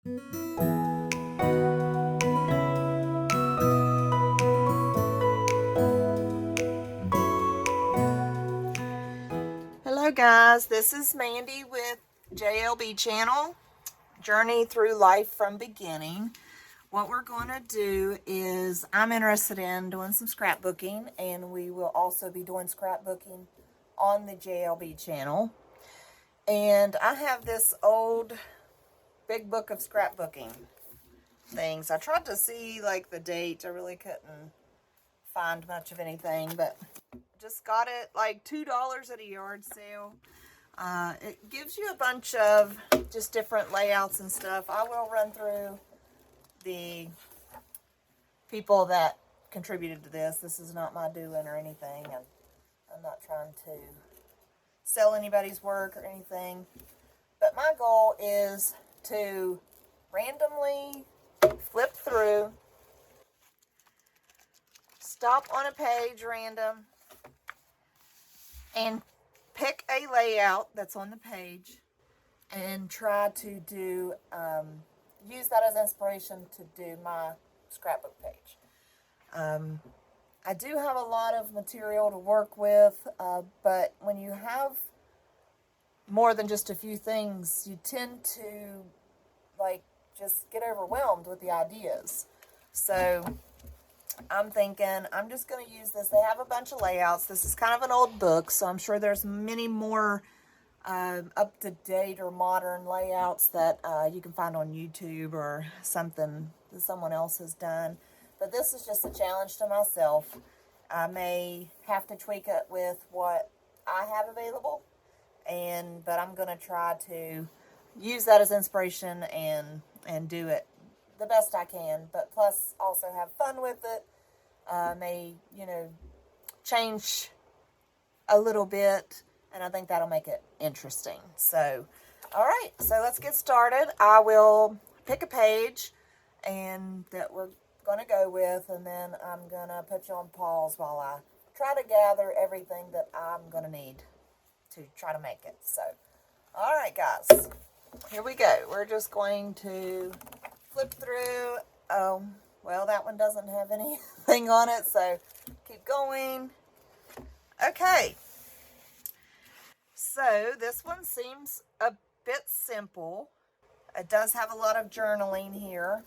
Hello guys, this is Mandy with JLB channel, Journey Through Life from Beginning. What we're going to do is, I'm interested in doing some scrapbooking, and we will also be doing scrapbooking on the JLB channel. And I have this old big book of scrapbooking things. I tried to see like the date. I really couldn't find much of anything, but just got it like $2 at a yard sale. It gives you a bunch of just different layouts and stuff. I will run through the people that contributed to this. This is not my doing or anything, and I'm not trying to sell anybody's work or anything. But my goal is to randomly flip through, stop on a page random, and pick a layout that's on the page and try to do, use that as inspiration to do my scrapbook page. I do have a lot of material to work with, but when you have more than just a few things, you tend to like just get overwhelmed with the ideas. So I'm thinking I'm just going to use this. They have a bunch of layouts. This is kind of an old book, so I'm sure there's many more up-to-date or modern layouts that you can find on YouTube or something that someone else has done. But this is just a challenge to myself. I may have to tweak it with what I have available, but I'm going to try to use that as inspiration and do it the best I can, but plus also have fun with it. May, change a little bit, and I think that'll make it interesting. So, all right, so let's get started. I will pick a page and that we're going to go with, and then I'm going to put you on pause while I try to gather everything that I'm going to need to try to make it. So, all right, guys, here we go. We're just going to flip through. Oh, well, that one doesn't have anything on it, so keep going. Okay. So this one seems a bit simple. It does have a lot of journaling here.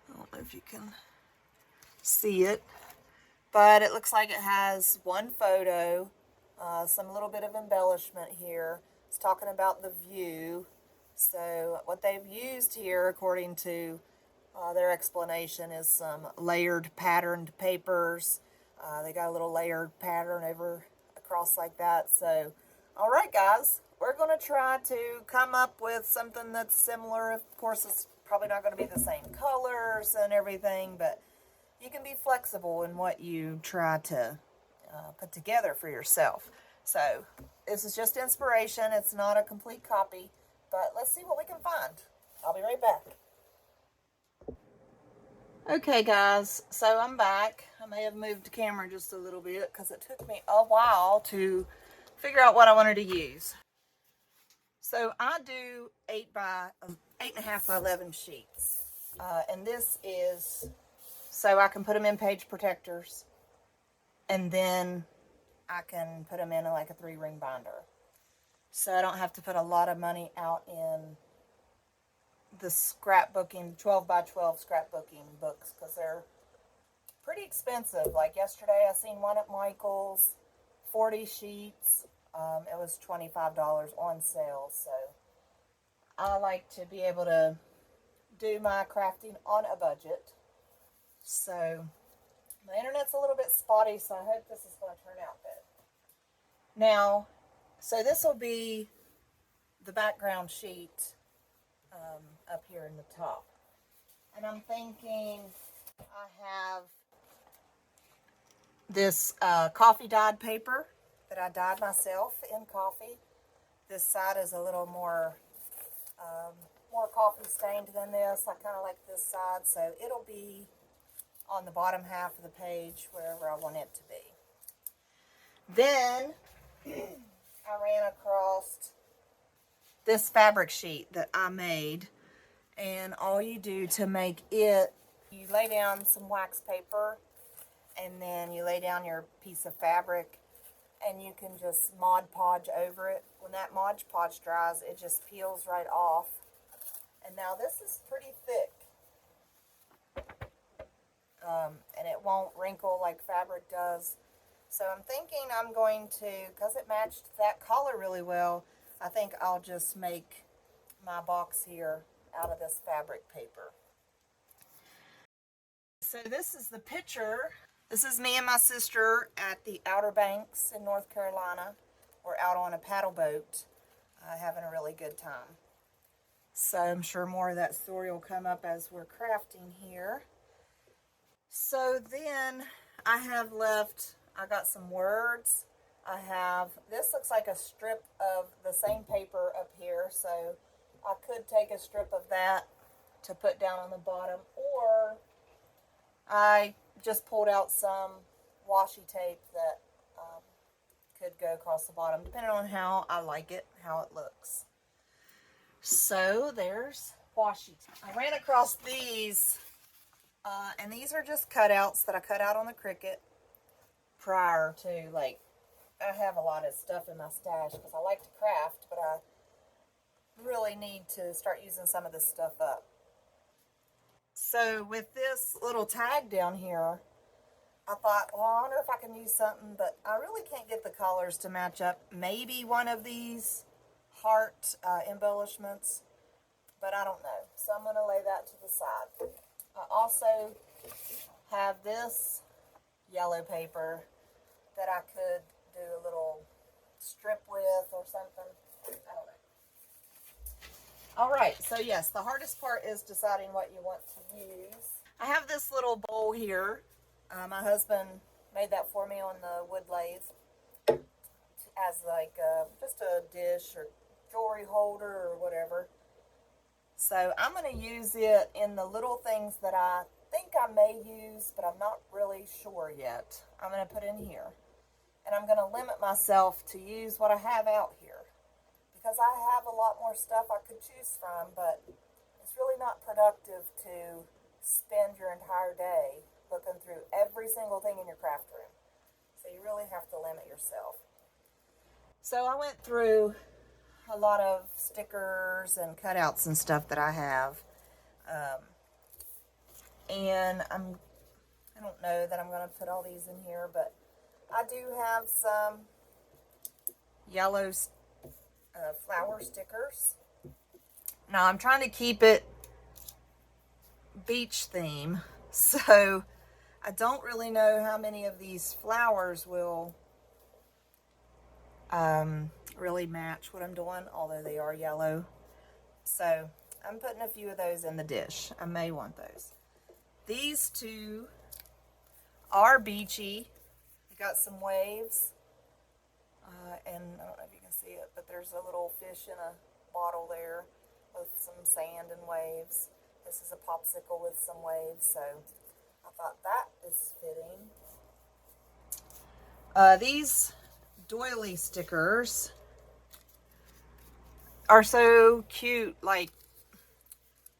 I don't know if you can see it, but it looks like it has one photo, some little bit of embellishment here. It's talking about the view. So what they've used here, according to their explanation, is some layered patterned papers. They got a little layered pattern over across like that. So, all right, guys, we're going to try to come up with something that's similar. Of course, it's probably not going to be the same colors and everything, but you can be flexible in what you try to put together for yourself. So this is just inspiration. It's not a complete copy, but let's see what we can find. I'll be right back. Okay, guys, so I'm back. I may have moved the camera just a little bit because it took me a while to figure out what I wanted to use. So I do 8.5 by 11 sheets, and this is so I can put them in page protectors, and then I can put them in like a 3-ring binder. So I don't have to put a lot of money out in the scrapbooking, 12 by 12 scrapbooking books, because they're pretty expensive. Like yesterday I seen one at Michael's, 40 sheets. It was $25 on sale. So I like to be able to do my crafting on a budget. So my internet's a little bit spotty, so I hope this is going to turn out good. Now, so this will be the background sheet up here in the top. And I'm thinking I have this coffee dyed paper that I dyed myself in coffee. This side is a little more coffee stained than this. I kind of like this side, so it'll be on the bottom half of the page wherever I want it to be. Then I ran across this fabric sheet that I made. And all you do to make it, you lay down some wax paper, and then you lay down your piece of fabric, and you can just Mod Podge over it. When that Mod Podge dries, it just peels right off. And now this is pretty thick. And it won't wrinkle like fabric does. So I'm thinking I'm going to, because it matched that collar really well, I think I'll just make my box here out of this fabric paper. So this is the picture. This is me and my sister at the Outer Banks in North Carolina. We're out on a paddle boat, having a really good time. So I'm sure more of that story will come up as we're crafting here. So then I have left, I got some words. I have, this looks like a strip of the same paper up here, so I could take a strip of that to put down on the bottom, or I just pulled out some washi tape that could go across the bottom, depending on how I like it, how it looks. So there's washi tape. I ran across these, and these are just cutouts that I cut out on the Cricut prior to, like, I have a lot of stuff in my stash because I like to craft, but I really need to start using some of this stuff up. So with this little tag down here, I thought, well, I wonder if I can use something, but I really can't get the colors to match up. Maybe one of these heart embellishments, but I don't know. So I'm going to lay that to the side. I also have this yellow paper that I could do a little strip with or something. I don't know. All right, so yes, the hardest part is deciding what you want to use. I have this little bowl here. My husband made that for me on the wood lathe as like just a dish or jewelry holder or whatever. So I'm going to use it in the little things that I think I may use, but I'm not really sure yet. I'm going to put in here. And I'm going to limit myself to use what I have out here, because I have a lot more stuff I could choose from, but it's really not productive to spend your entire day looking through every single thing in your craft room. So you really have to limit yourself. So I went through a lot of stickers and cutouts and stuff that I have. And I don't know that I'm going to put all these in here, but I do have some yellow flower stickers. Now I'm trying to keep it beach theme, so I don't really know how many of these flowers will really match what I'm doing, although they are yellow. So I'm putting a few of those in the dish. I may want those. These two are beachy. They got some waves, and I don't know if you can see it, but there's a little fish in a bottle there with some sand and waves. This is a popsicle with some waves, so I thought that is fitting. These doily stickers are so cute. Like,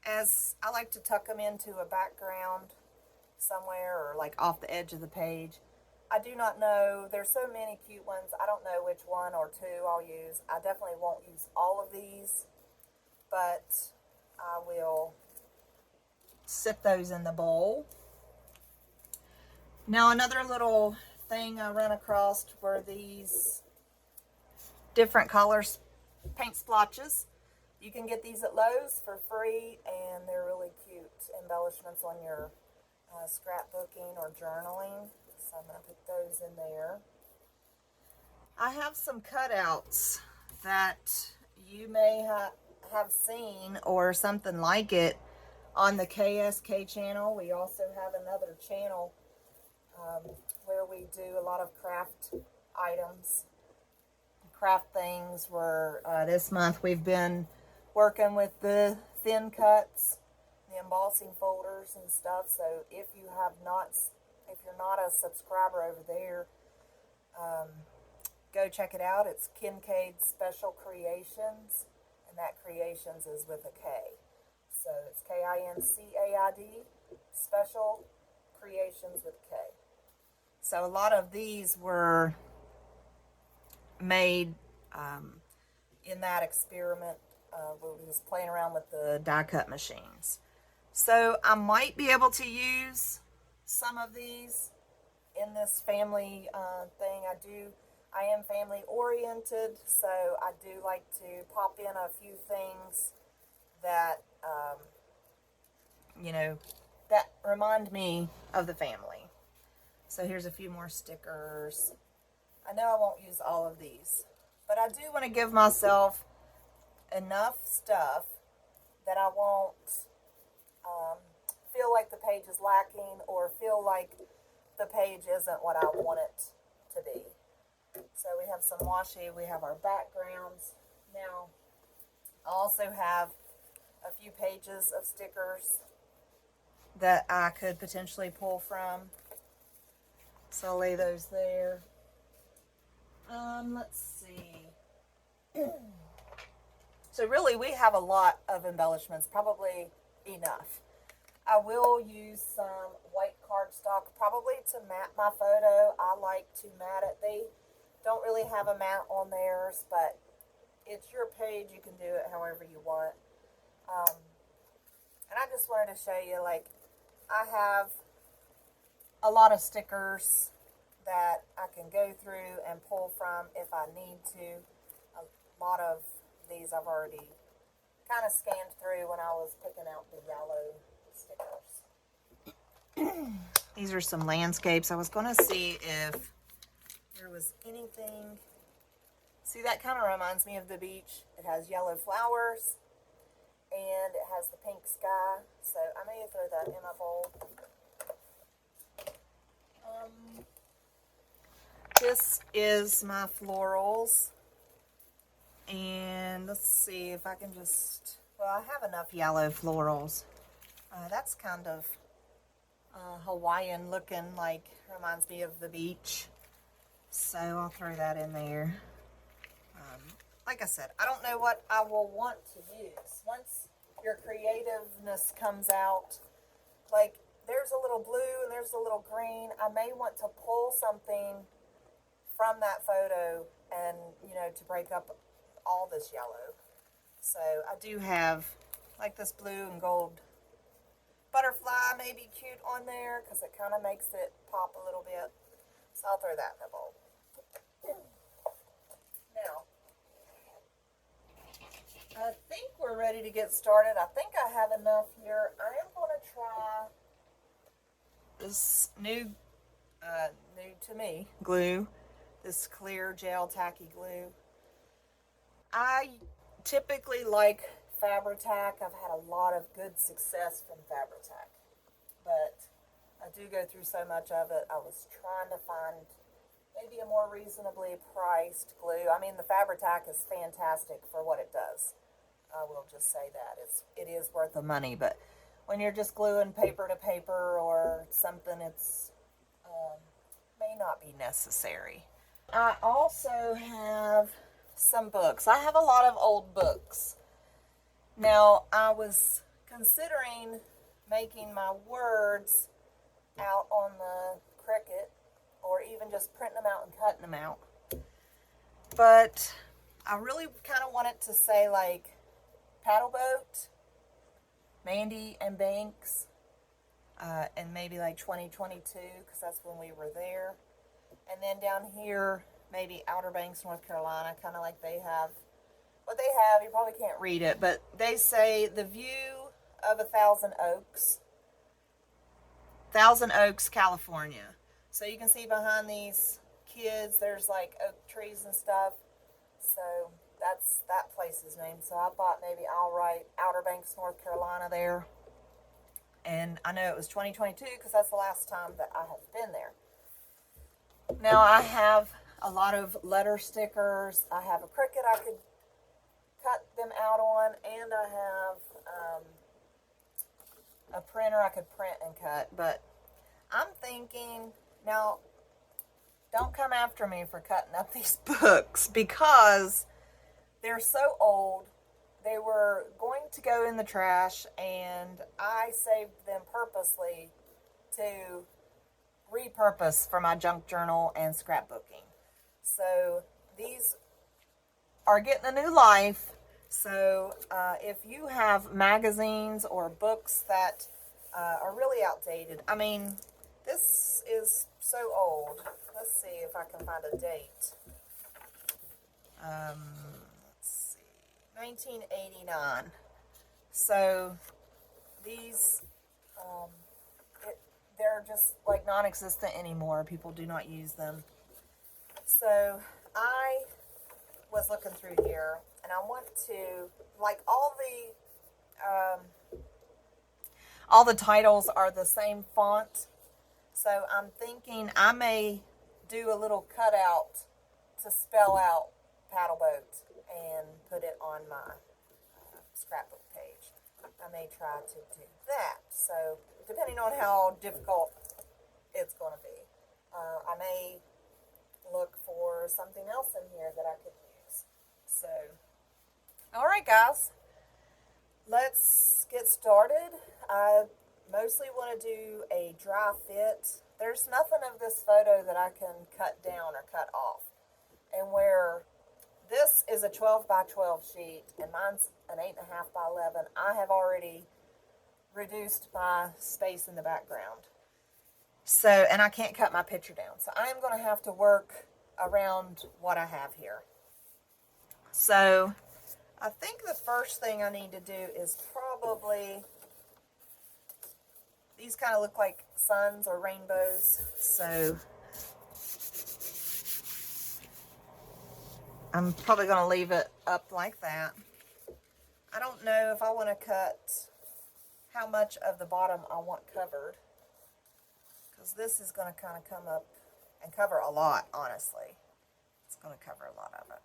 as I like to tuck them into a background somewhere or like off the edge of the page. I do not know. There's so many cute ones. I don't know which one or two I'll use. I definitely won't use all of these, but I will sit those in the bowl. Now another little thing I ran across were these different colors paint splotches. You can get these at Lowe's for free, and they're really cute embellishments on your scrapbooking or journaling. So I'm going to put those in there. I have some cutouts that you may have seen or something like it on the KSK channel. We also have another channel where we do a lot of craft items, craft things. Where this month we've been working with the thin cuts, the embossing folders and stuff. So if you're not a subscriber over there, go check it out. It's Kincaid's Special Creations, and that Creations is with a K. So it's K-I-N-C-A-I-D, Special Creations with K. So a lot of these were made in that experiment where we was playing around with the die cut machines. So I might be able to use some of these in this family thing. I am family oriented, so I do like to pop in a few things that, you know, that remind me of the family. So here's a few more stickers. I know I won't use all of these, but I do want to give myself enough stuff that I won't feel like the page is lacking or feel like the page isn't what I want it to be. So we have some washi, we have our backgrounds. Now, I also have a few pages of stickers that I could potentially pull from. So I'll lay those there. Let's see. So really we have a lot of embellishments, probably enough. I will use some white cardstock, probably to mat my photo. I like to mat it. They don't really have a mat on theirs, but it's your page. You can do it however you want. And I just wanted to show you, like, I have a lot of stickers that I can go through and pull from if I need to. A lot of these I've already kind of scanned through when I was picking out the yellow stickers. These are some landscapes. I was going to see if there was anything. See, that kind of reminds me of the beach. It has yellow flowers and it has the pink sky. So I may throw that in my bowl. This is my florals. And let's see if I can just, well, I have enough yellow florals. That's kind of Hawaiian looking, like reminds me of the beach. So I'll throw that in there. Like I said, I don't know what I will want to use. Once your creativeness comes out, like there's a little blue and there's a little green, I may want to pull something from that photo and, you know, to break up all this yellow. So I do have like this blue and gold butterfly may be cute on there because it kind of makes it pop a little bit. So I'll throw that in the bowl. Now, I think we're ready to get started. I think I have enough here. I am going to try this new to me glue, this clear gel tacky glue. I typically like Fabri-Tac. I've had a lot of good success from Fabri-Tac, but I do go through so much of it. I was trying to find maybe a more reasonably priced glue. I mean, the Fabri-Tac is fantastic for what it does. I will just say that. It is worth the money, but when you're just gluing paper to paper or something, it's may not be necessary. I also have some books. I have a lot of old books. Now, I was considering making my words out on the Cricut or even just printing them out and cutting them out. But I really kind of wanted to say like Paddle Boat, Mandy and Banks, and maybe like 2022 because that's when we were there. And then down here, maybe Outer Banks, North Carolina, kind of like they have. What they have, you probably can't read it, but they say the view of 1,000 Oaks. 1,000 Oaks, California. So you can see behind these kids, there's like oak trees and stuff. So that's that place's name. So I thought maybe I'll write Outer Banks, North Carolina there. And I know it was 2022 because that's the last time that I have been there. Now I have a lot of letter stickers. I have a Cricut I could cut them out on, and I have a printer I could print and cut. But I'm thinking, now don't come after me for cutting up these books because they're so old they were going to go in the trash, and I saved them purposely to repurpose for my junk journal and scrapbooking. So these are getting a new life. So if you have magazines or books that are really outdated, I mean, this is so old. Let's see if I can find a date. Let's see, 1989. So these, they're just like non-existent anymore. People do not use them. So I was looking through here, and I want to, like, all the titles are the same font. So I'm thinking I may do a little cutout to spell out paddle boat and put it on my scrapbook page. I may try to do that. So depending on how difficult it's going to be, I may look for something else in here that I could use. So, all right, guys, let's get started. I mostly want to do a dry fit. There's nothing of this photo that I can cut down or cut off. And where this is a 12 by 12 sheet and mine's an 8.5 by 11, I have already reduced my space in the background. So, and I can't cut my picture down. So I am going to have to work around what I have here. So I think the first thing I need to do is probably, these kind of look like suns or rainbows. So I'm probably going to leave it up like that. I don't know if I want to cut how much of the bottom I want covered, because this is going to kind of come up and cover a lot, honestly. It's going to cover a lot of it.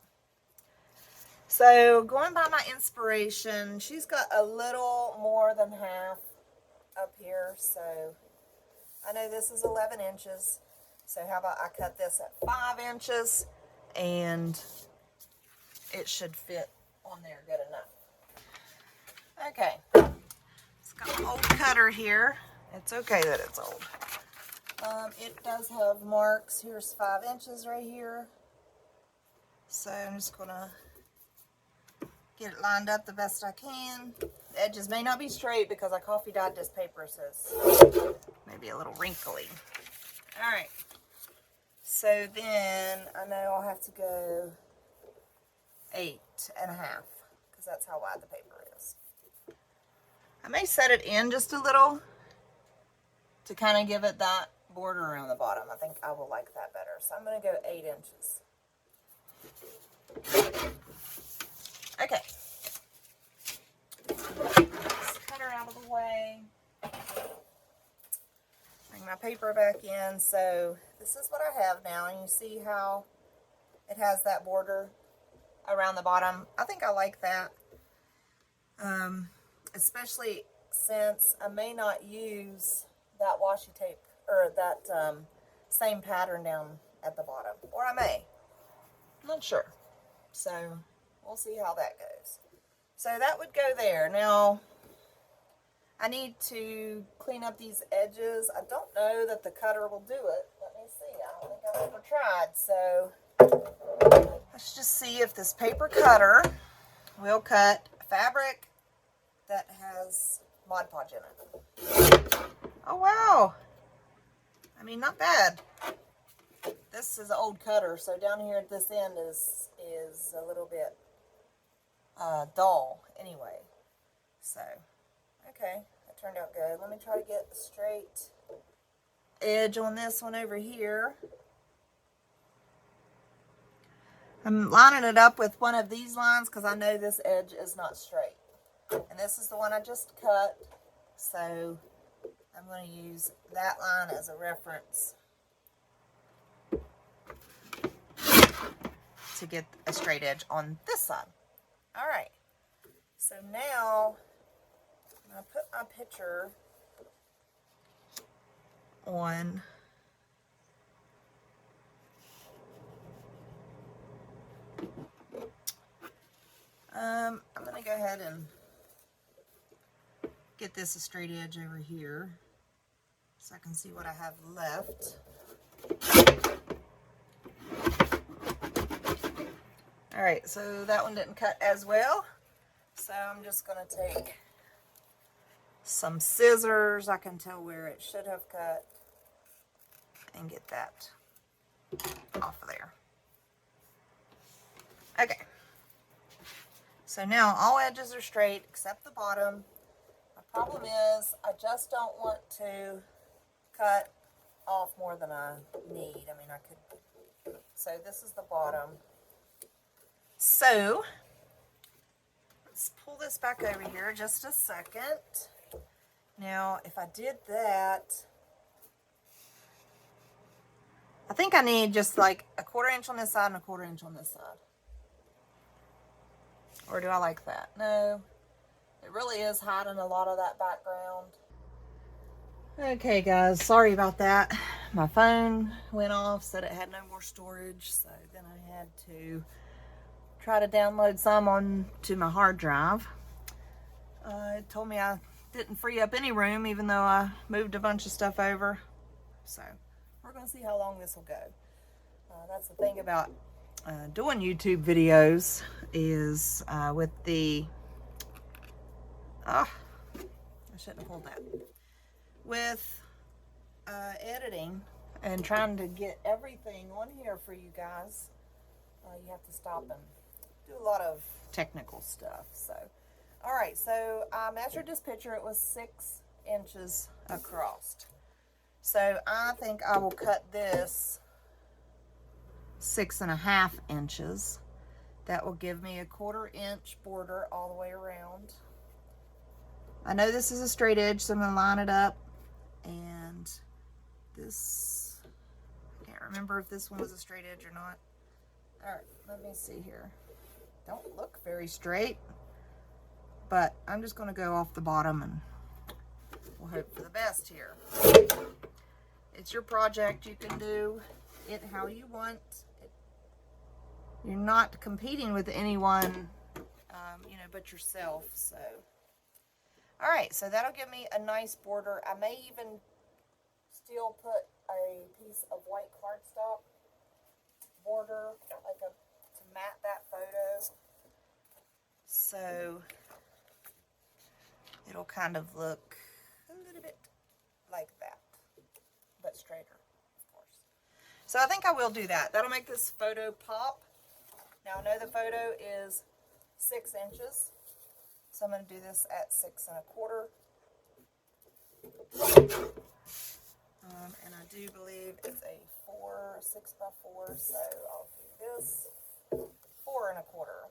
So going by my inspiration, she's got a little more than half up here. So I know this is 11 inches. So how about I cut this at 5 inches, and it should fit on there good enough. Okay. It's got an old cutter here. It's okay that it's old. It does have marks. Here's 5 inches right here. So I'm just going to get it lined up the best I can. The edges may not be straight because I coffee dyed this paper, so it's maybe a little wrinkly. Alright. So then I know I'll have to go 8.5 because that's how wide the paper is. I may set it in just a little to kind of give it that border around the bottom. I think I will like that better. So I'm going to go 8 inches. Okay. Let's cut her out of the way. Bring my paper back in. So this is what I have now, and you see how it has that border around the bottom. I think I like that. Especially since I may not use that washi tape or that same pattern down at the bottom, or I may. I'm not sure. So we'll see how that goes. So that would go there. Now I need to clean up these edges. I don't know that the cutter will do it. Let me see. I don't think I've ever tried. So let's just see if this paper cutter will cut fabric that has Mod Podge in it. Oh wow. I mean, not bad. This is an old cutter, so down here at this end is a little bit dull anyway. So, okay, that turned out good. Let me try to get a straight edge on this one over here. I'm lining it up with one of these lines because I know this edge is not straight. And this is the one I just cut, so I'm going to use that line as a reference to get a straight edge on this side. Alright, so now I'm going to put my picture on I'm going to go ahead and get this a straight edge over here so I can see what I have left. Alright, so that one didn't cut as well. So I'm just going to take some scissors. I can tell where it should have cut and get that off of there. Okay. So now all edges are straight except the bottom. My problem is I just don't want to cut off more than I need. I mean, I could. So this is the bottom. So let's pull this back over here just a second. Now, if I did that, I think I need just like a 1/4 inch on this side and a 1/4 inch on this side. Or do I like that? No, it really is hiding a lot of that background. Okay guys, sorry about that. My phone went off, said it had no more storage, so then I had to try to download some onto my hard drive. It told me I didn't free up any room even though I moved a bunch of stuff over. So we're going to see how long this will go. That's the thing about doing YouTube videos is with the I shouldn't have pulled that, with editing and trying to get everything on here for you guys, you have to stop and do a lot of technical stuff. So alright, so I measured this picture. It was 6 inches across, so I think I will cut this 6.5 inches. That will give me a 1/4 inch border all the way around. I know this is a straight edge, so I'm going to line it up. And this, I can't remember if this one was a straight edge or not. Alright, let me see here. Don't look very straight, but I'm just going to go off the bottom and we'll hope for the best here. It's your project. You can do it how you want. You're not competing with anyone, you know, but yourself. So, all right, so that'll give me a nice border. I may even still put a piece of white cardstock border, like to mat that photo. So it'll kind of look a little bit like that, but straighter, of course. So I think I will do that. That'll make this photo pop. Now I know the photo is 6 inches, so I'm going to do this at 6 1/4. And I do believe it's a 6 by 4, so I'll do this 4 1/4.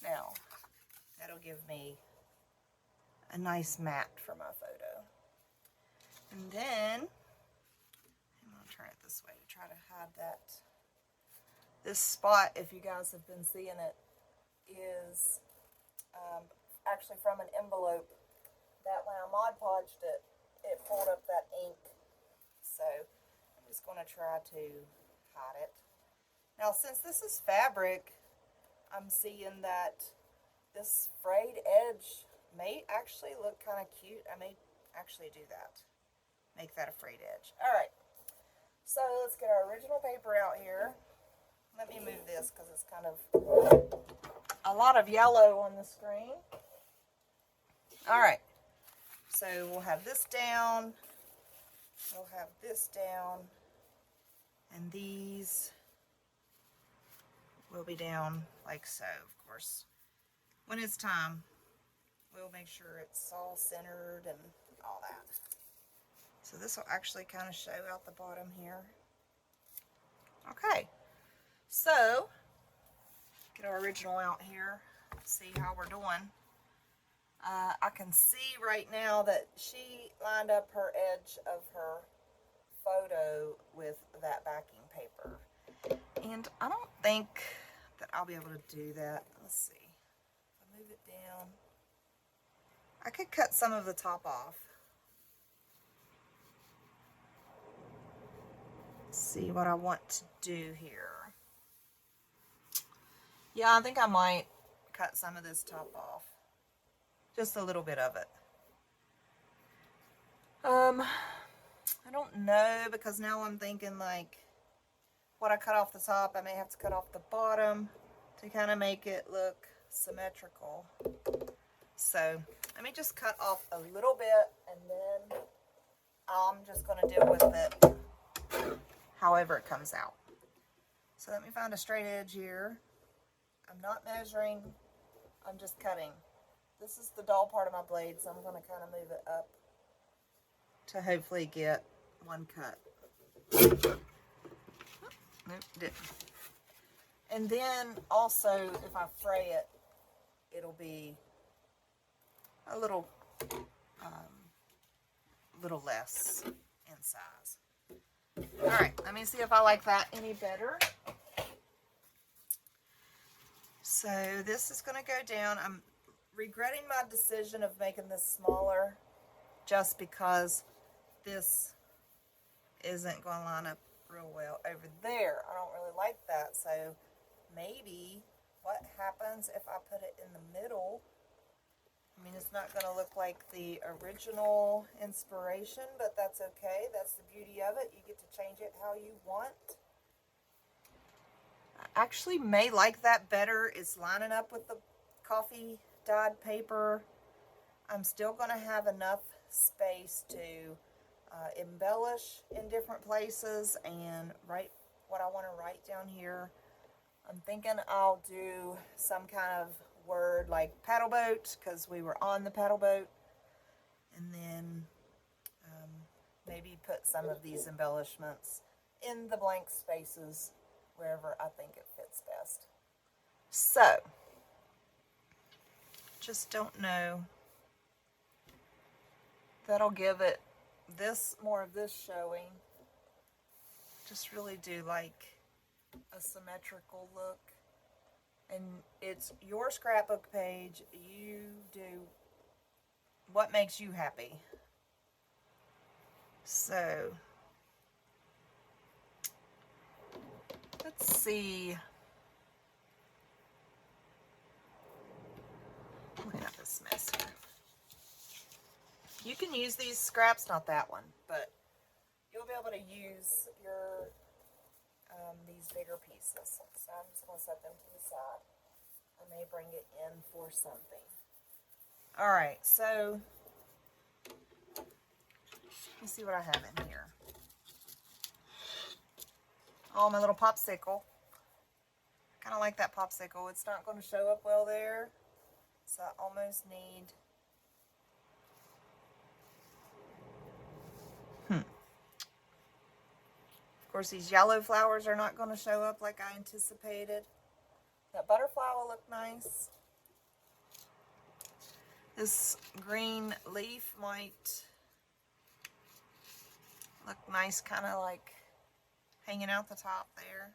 Now that'll give me a nice mat for my photo. And then turn it this way to try to hide that. This spot, if you guys have been seeing it, is actually from an envelope that when I Mod Podged it, it pulled up that ink. So I'm just going to try to hide it. Now since this is fabric, I'm seeing that this frayed edge may actually look kind of cute. I may actually do that. Make that a frayed edge. Alright. So let's get our original paper out here. Let me move this because it's kind of a lot of yellow on the screen. Alright, so we'll have this down, we'll have this down, and these will be down like so. Of course, when it's time, we'll make sure it's all centered and all that. So this will actually kind of show out the bottom here. Okay, so get our original out here, see how we're doing. I can see right now that she lined up her edge of her photo with that backing paper. And I don't think that I'll be able to do that. Let's see. If I move it down, I could cut some of the top off. See what I want to do here. Yeah, I think I might cut some of this top off. Just a little bit of it. I don't know, because now I'm thinking like what I cut off the top, I may have to cut off the bottom to kind of make it look symmetrical. So let me just cut off a little bit, and then I'm just going to deal with it however it comes out. So let me find a straight edge here. I'm not measuring, I'm just cutting. This is the dull part of my blade, so I'm going to kind of move it up to hopefully get one cut. Nope, didn't. And then also, if I fray it, it'll be a little less in size. All right, let me see if I like that any better. So this is going to go down. I'm regretting my decision of making this smaller just because this isn't going to line up real well over there. I don't really like that. So maybe what happens if I put it in the middle? I mean, it's not going to look like the original inspiration, but that's okay. That's the beauty of it. You get to change it how you want. I actually may like that better. It's lining up with the coffee dyed paper. I'm still going to have enough space to embellish in different places and write what I want to write down here. I'm thinking I'll do some kind of word like paddle boat, because we were on the paddle boat, and then maybe put some of these embellishments in the blank spaces wherever I think it fits best. So just don't know. That'll give it this, more of this showing. Just really do like a symmetrical look. And it's your scrapbook page. You do what makes you happy. So let's see. Look at this mess here. You can use these scraps, not that one, but you'll be able to use your these bigger pieces. So I'm just going to set them to the side. I may bring it in for something. All right, so let me see what I have in here. Oh, my little popsicle. Kind of like that popsicle. It's not going to show up well there, so I almost need... Of course, these yellow flowers are not going to show up like I anticipated. That butterfly will look nice. This green leaf might look nice, kind of like hanging out the top there.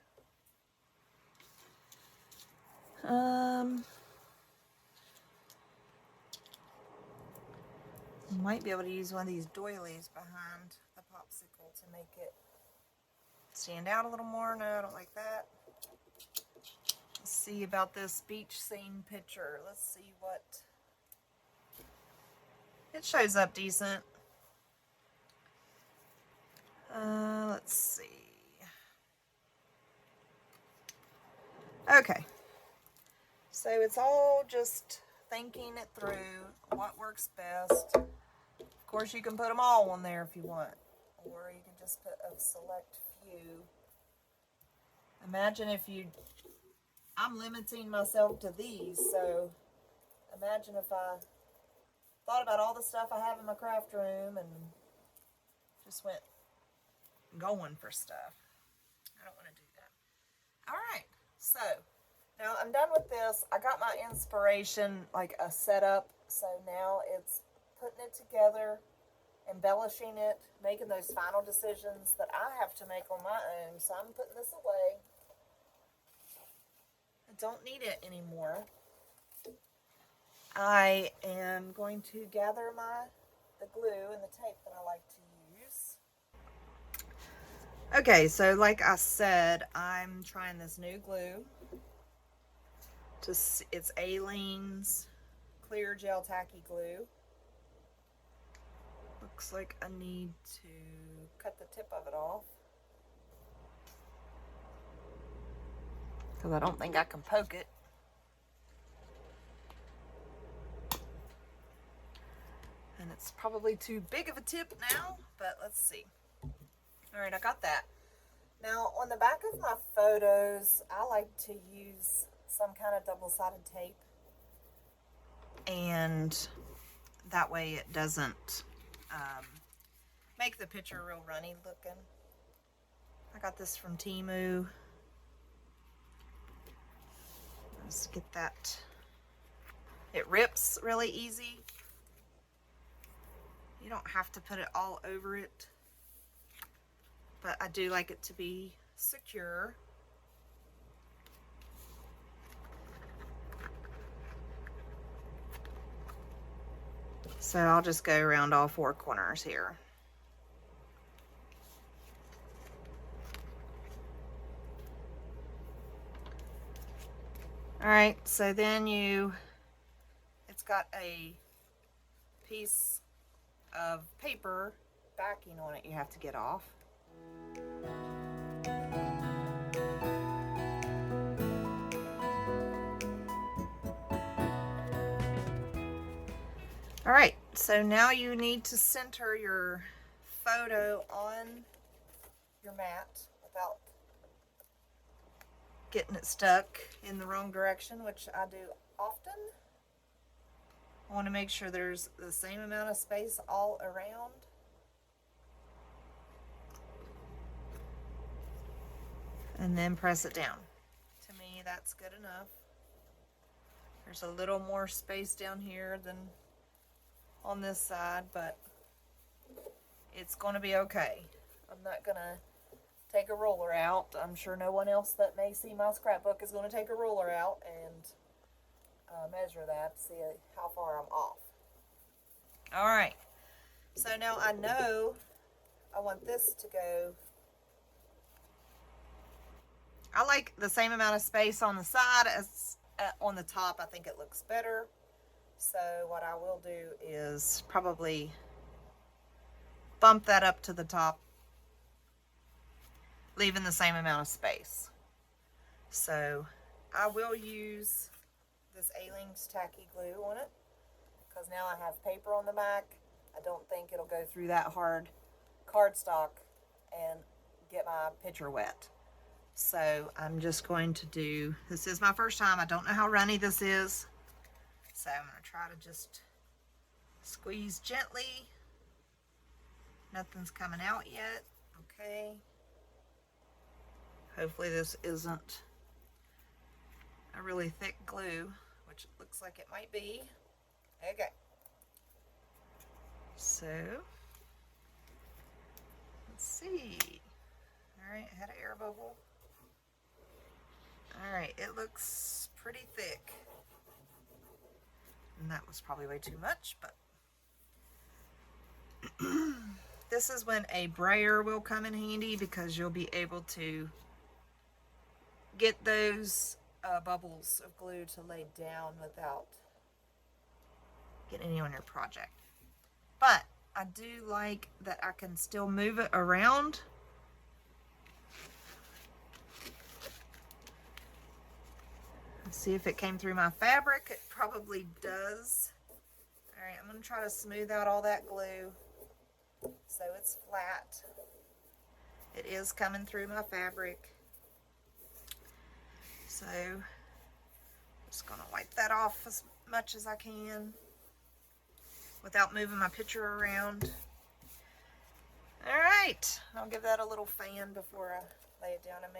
Might be able to use one of these doilies behind the popsicle to make it stand out a little more. No, I don't like that. Let's see about this beach scene picture. Let's see what... It shows up decent. Let's see. Okay. So it's all just thinking it through, what works best. Of course, you can put them all on there if you want, or you can just put a select few. Imagine if you... I'm limiting myself to these, so imagine if I thought about all the stuff I have in my craft room and just went going for stuff. I don't want to do that. All right, so now I'm done with this. I got my inspiration, like a setup, so now it's putting it together, embellishing it, making those final decisions that I have to make on my own. So I'm putting this away. I don't need it anymore. I am going to gather the glue and the tape that I like to use. Okay, so like I said, I'm trying this new glue. It's Aleene's clear gel tacky glue. Looks like I need to cut the tip of it off, because I don't think I can poke it. And it's probably too big of a tip now, but let's see. All right, I got that. Now, on the back of my photos, I like to use some kind of double-sided tape. And that way it doesn't make the picture real runny looking. I got this from Temu. Let's get that. It rips really easy. You don't have to put it all over it, but I do like it to be secure. So I'll just go around all four corners here. All right, so then it's got a piece of paper backing on it you have to get off. All right, so now you need to center your photo on your mat without getting it stuck in the wrong direction, which I do often. I want to make sure there's the same amount of space all around. And then press it down. To me, that's good enough. There's a little more space down here than on this side, but it's going to be okay. I'm not going to take a ruler out. I'm sure no one else that may see my scrapbook is going to take a ruler out and measure that, see how far I'm off. All right, so now I know I want this to go. I like the same amount of space on the side as on the top. I think it looks better. So what I will do is probably bump that up to the top, leaving the same amount of space. So I will use this Aleene's tacky glue on it, because now I have paper on the back. I don't think it'll go through that hard cardstock and get my picture wet. So I'm just going to do, this is my first time. I don't know how runny this is. So I'm going to try to just squeeze gently. Nothing's coming out yet. Okay. Hopefully this isn't a really thick glue, which it looks like it might be. Okay. So, let's see. All right, I had an air bubble. All right, it looks pretty thick. And that was probably way too much, but this is when a brayer will come in handy, because you'll be able to get those bubbles of glue to lay down without getting any on your project. But I do like that I can still move it around. Let's see if it came through my fabric. It probably does. All right, I'm going to try to smooth out all that glue so it's flat. It is coming through my fabric. So I'm just going to wipe that off as much as I can without moving my picture around. All right, I'll give that a little fan before I lay it down and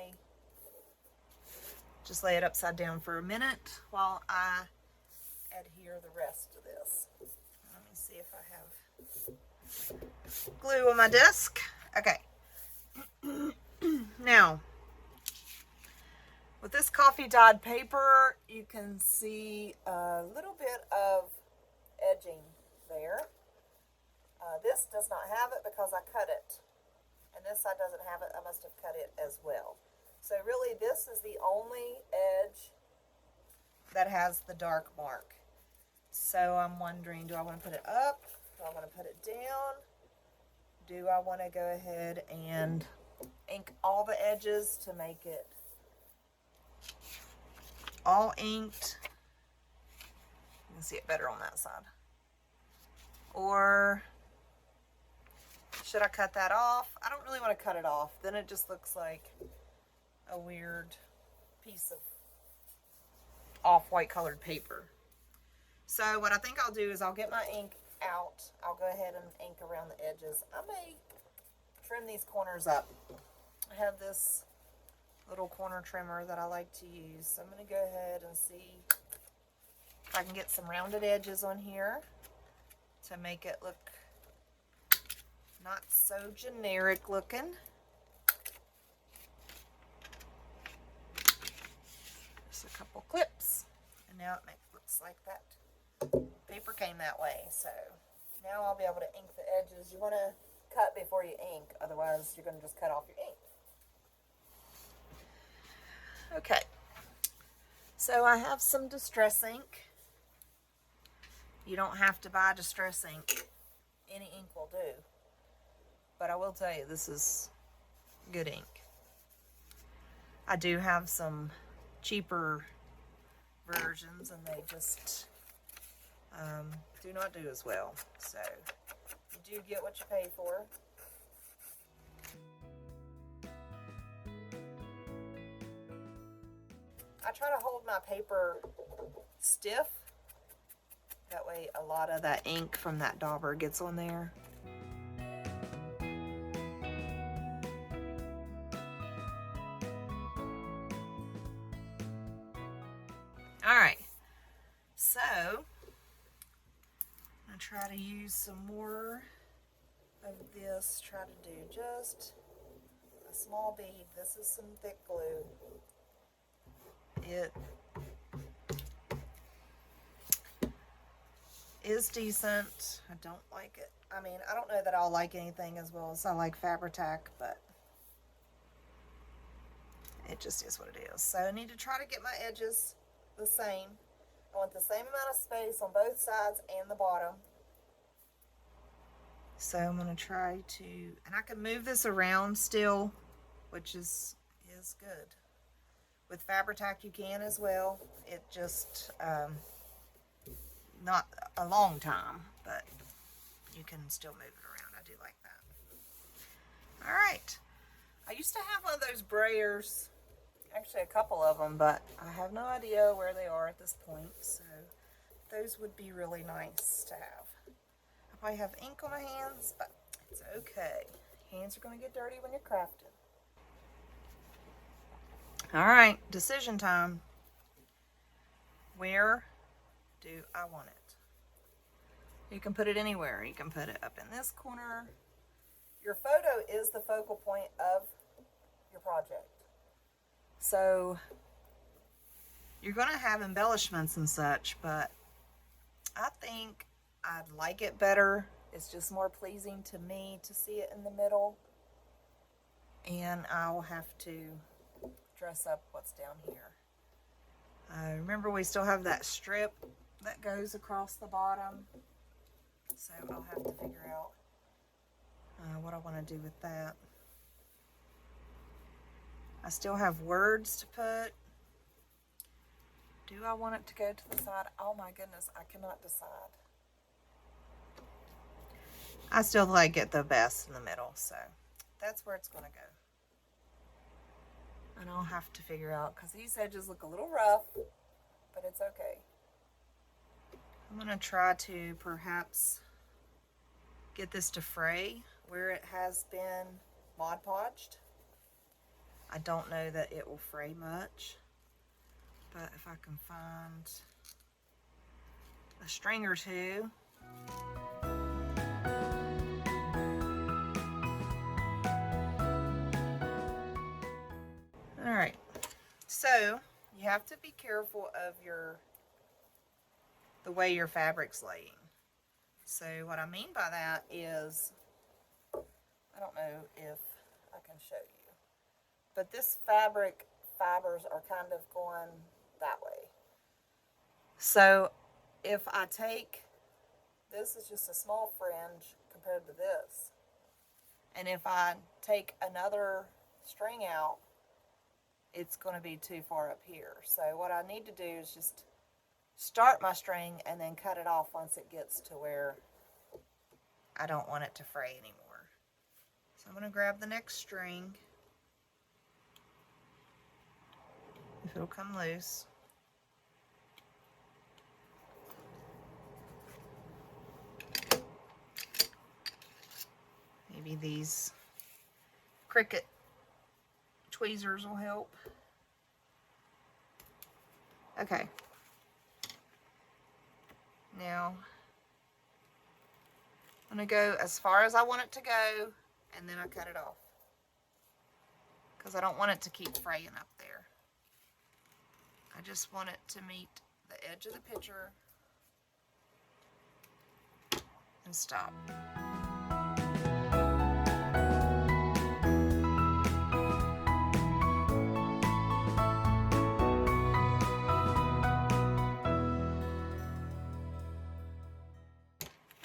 just lay it upside down for a minute while I adhere the rest of this. Let me see if I have glue on my desk. Okay. Now, with this coffee dyed paper, you can see a little bit of edging there. This does not have it because I cut it. And this side doesn't have it. I must have cut it as well. So really, this is the only edge that has the dark mark. So I'm wondering, do I want to put it up? Do I want to put it down? Do I want to go ahead and ink all the edges to make it all inked? You can see it better on that side. Or should I cut that off? I don't really want to cut it off. Then it just looks like a weird piece of off-white colored paper. So what I think I'll do is I'll get my ink out. I'll go ahead and ink around the edges. I may trim these corners up. I have this little corner trimmer that I like to use. So I'm going to go ahead and see if I can get some rounded edges on here to make it look not so generic looking. Just a couple clips, and now it looks like that paper came that way. So now I'll be able to ink the edges. You want to cut before you ink, otherwise you're going to just cut off your ink. Okay, so I have some distress ink. You don't have to buy distress ink. Any ink will do. But I will tell you, this is good ink. I do have some cheaper versions, and they just do not do as well. So you do get what you pay for. I try to hold my paper stiff. That way a lot of that ink from that dauber gets on there. Alright, so I'm going to try to use some more of this. Try to do just a small bead. This is some thick glue. It is decent. I don't like it. I mean, I don't know that I'll like anything as well as I like Fabri-Tac, but it just is what it is. So I need to try to get my edges the same. I want the same amount of space on both sides and the bottom. So I'm going to try to, and I can move this around still, which is good. With Fabri-Tac you can as well. It just, not a long time, but you can still move it around. I do like that. Alright, I used to have one of those brayers, actually a couple of them, but I have no idea where they are at this point, so those would be really nice to have. I probably have ink on my hands, but it's okay. Hands are going to get dirty when you're crafting. Alright, decision time. Where do I want it? You can put it anywhere. You can put it up in this corner. Your photo is the focal point of your project. So you're going to have embellishments and such, but I think I'd like it better. It's just more pleasing to me to see it in the middle. And I'll have to dress up what's down here. Remember, we still have that strip that goes across the bottom. So I'll have to figure out what I want to do with that. I still have words to put. Do I want it to go to the side? Oh my goodness, I cannot decide. I still like it the best in the middle, so that's where it's going to go. And I'll have to figure out, because these edges look a little rough, but it's okay. I'm going to try to perhaps get this to fray where it has been Mod Podged. I don't know that it will fray much, but if I can find a string or two. Alright, so you have to be careful of the way your fabric's laying. So what I mean by that is, I don't know if I can show you, but this fabric fibers are kind of going that way. So if I take, this is just a small fringe compared to this. And if I take another string out, it's going to be too far up here. So what I need to do is just start my string and then cut it off once it gets to where I don't want it to fray anymore. So I'm going to grab the next string. If it'll come loose. Maybe these cricket tweezers will help. Okay. Now, I'm going to go as far as I want it to go, and then I cut it off. Because I don't want it to keep fraying up there. I just want it to meet the edge of the picture and stop.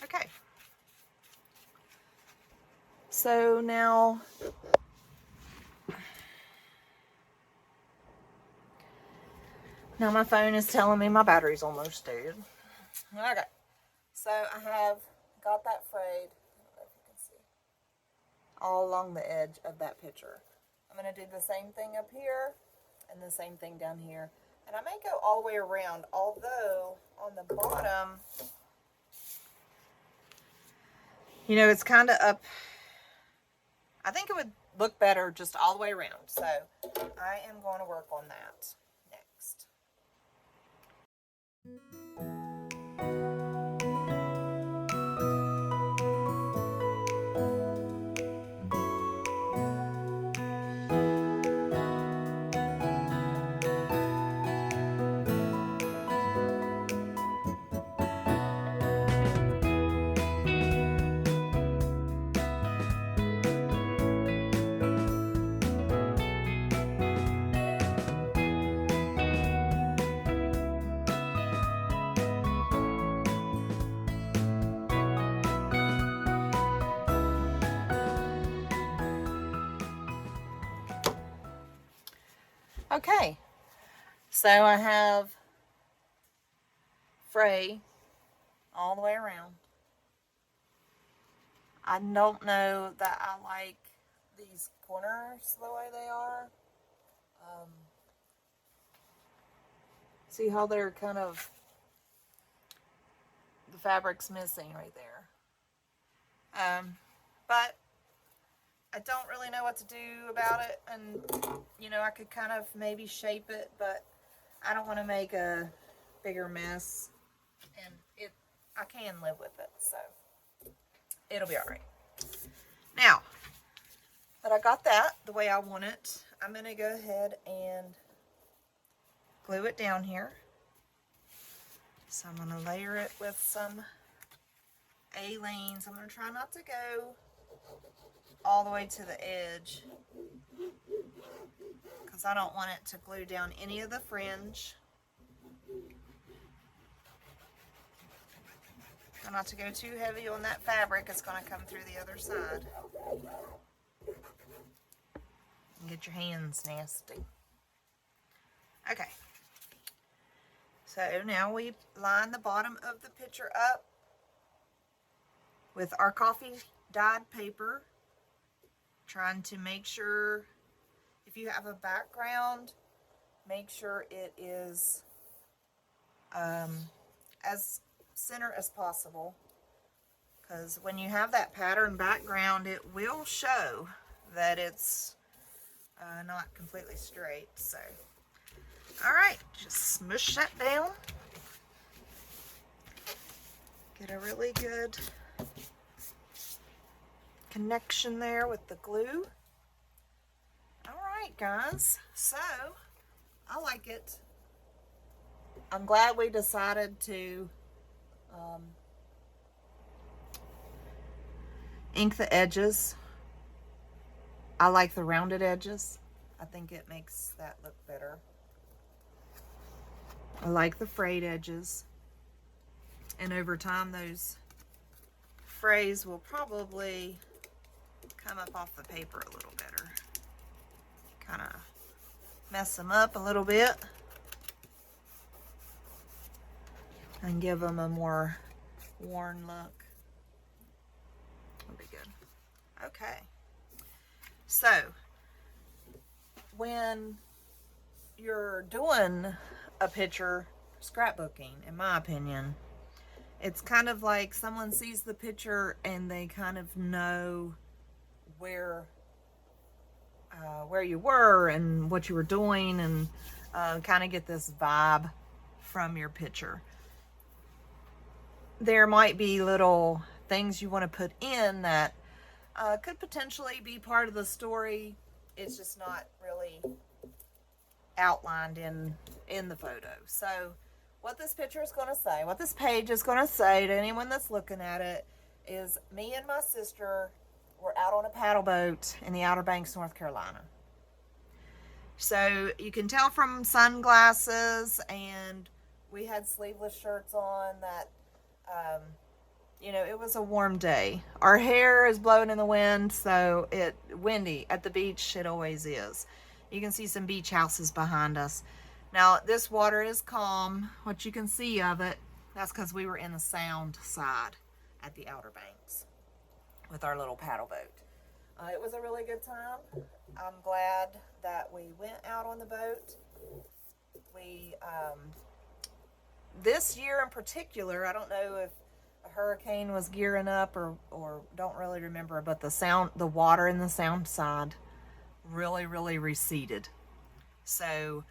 Okay. So now my phone is telling me my battery's almost dead. Okay. So I have got that frayed. I don't know if you can see. All along the edge of that picture. I'm going to do the same thing up here and the same thing down here. And I may go all the way around, although on the bottom, you know, it's kind of up. I think it would look better just all the way around. So I am going to work on that next. Okay, so I have fray all the way around. I don't know that I like these corners the way they are. See how they're kind of, the fabric's missing right there. But I don't really know what to do about it, and you know, I could kind of maybe shape it, but I don't want to make a bigger mess, and I can live with it, so it'll be all right. Now that I got that the way I want it, I'm going to go ahead and glue it down here. So I'm going to layer it with some A-lanes. I'm going to try not to go all the way to the edge because I don't want it to glue down any of the fringe. Try not to go too heavy on that fabric. It's going to come through the other side. And get your hands nasty. Okay. So now we line the bottom of the picture up with our coffee dyed paper. Trying to make sure, if you have a background, make sure it is as center as possible, because when you have that pattern background, it will show that it's not completely straight. So all right, just smush that down, get a really good connection there with the glue. All right, guys, so I like it. I'm glad we decided to ink the edges. I like the rounded edges. I think it makes that look better. I like the frayed edges. And over time, those frays will probably come up off the paper a little better. Kind of mess them up a little bit and give them a more worn look. That'll be good. Okay. So, when you're doing a picture scrapbooking, in my opinion, it's kind of like someone sees the picture and they kind of know where you were and what you were doing, and kind of get this vibe from your picture. There might be little things you want to put in that could potentially be part of the story. It's just not really outlined in the photo. So what this picture is going to say, what this page is going to say to anyone that's looking at it, is me and my sister were out on a paddle boat in the Outer Banks, North Carolina. So you can tell from sunglasses, and we had sleeveless shirts on, that you know, it was a warm day. Our hair is blowing in the wind, so it's windy. At the beach, it always is. You can see some beach houses behind us. Now, this water is calm. What you can see of it, that's because we were in the sound side at the Outer Banks with our little paddle boat. It was a really good time. I'm glad that we went out on the boat. We, this year in particular, I don't know if a hurricane was gearing up or don't really remember, but the water in the sound side really receded. So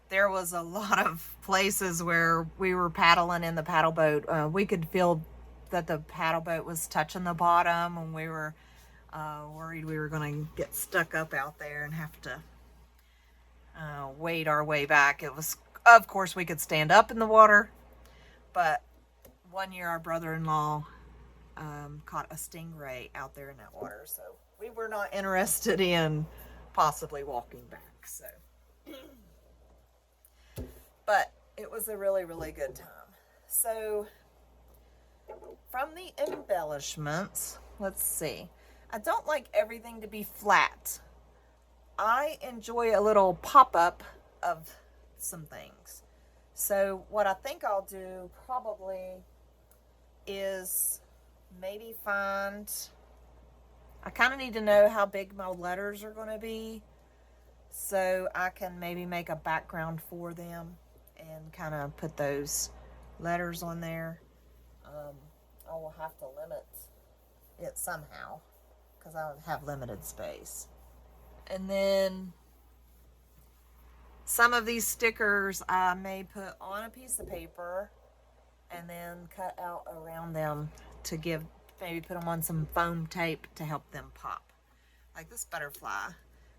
there was a lot of places where we were paddling in the paddle boat. We could feel that the paddle boat was touching the bottom, and we were worried we were going to get stuck up out there and have to wade our way back. It was, of course, we could stand up in the water, but one year our brother-in-law caught a stingray out there in that water, so we were not interested in possibly walking back. So, but it was a really good time. So from the embellishments, let's see. I don't like everything to be flat. I enjoy a little pop-up of some things. So what I think I'll do probably is maybe find, I kind of need to know how big my letters are going to be, so I can maybe make a background for them and kind of put those letters on there. I will have to limit it somehow because I have limited space. And then some of these stickers I may put on a piece of paper and then cut out around them to give, maybe put them on some foam tape to help them pop. Like this butterfly.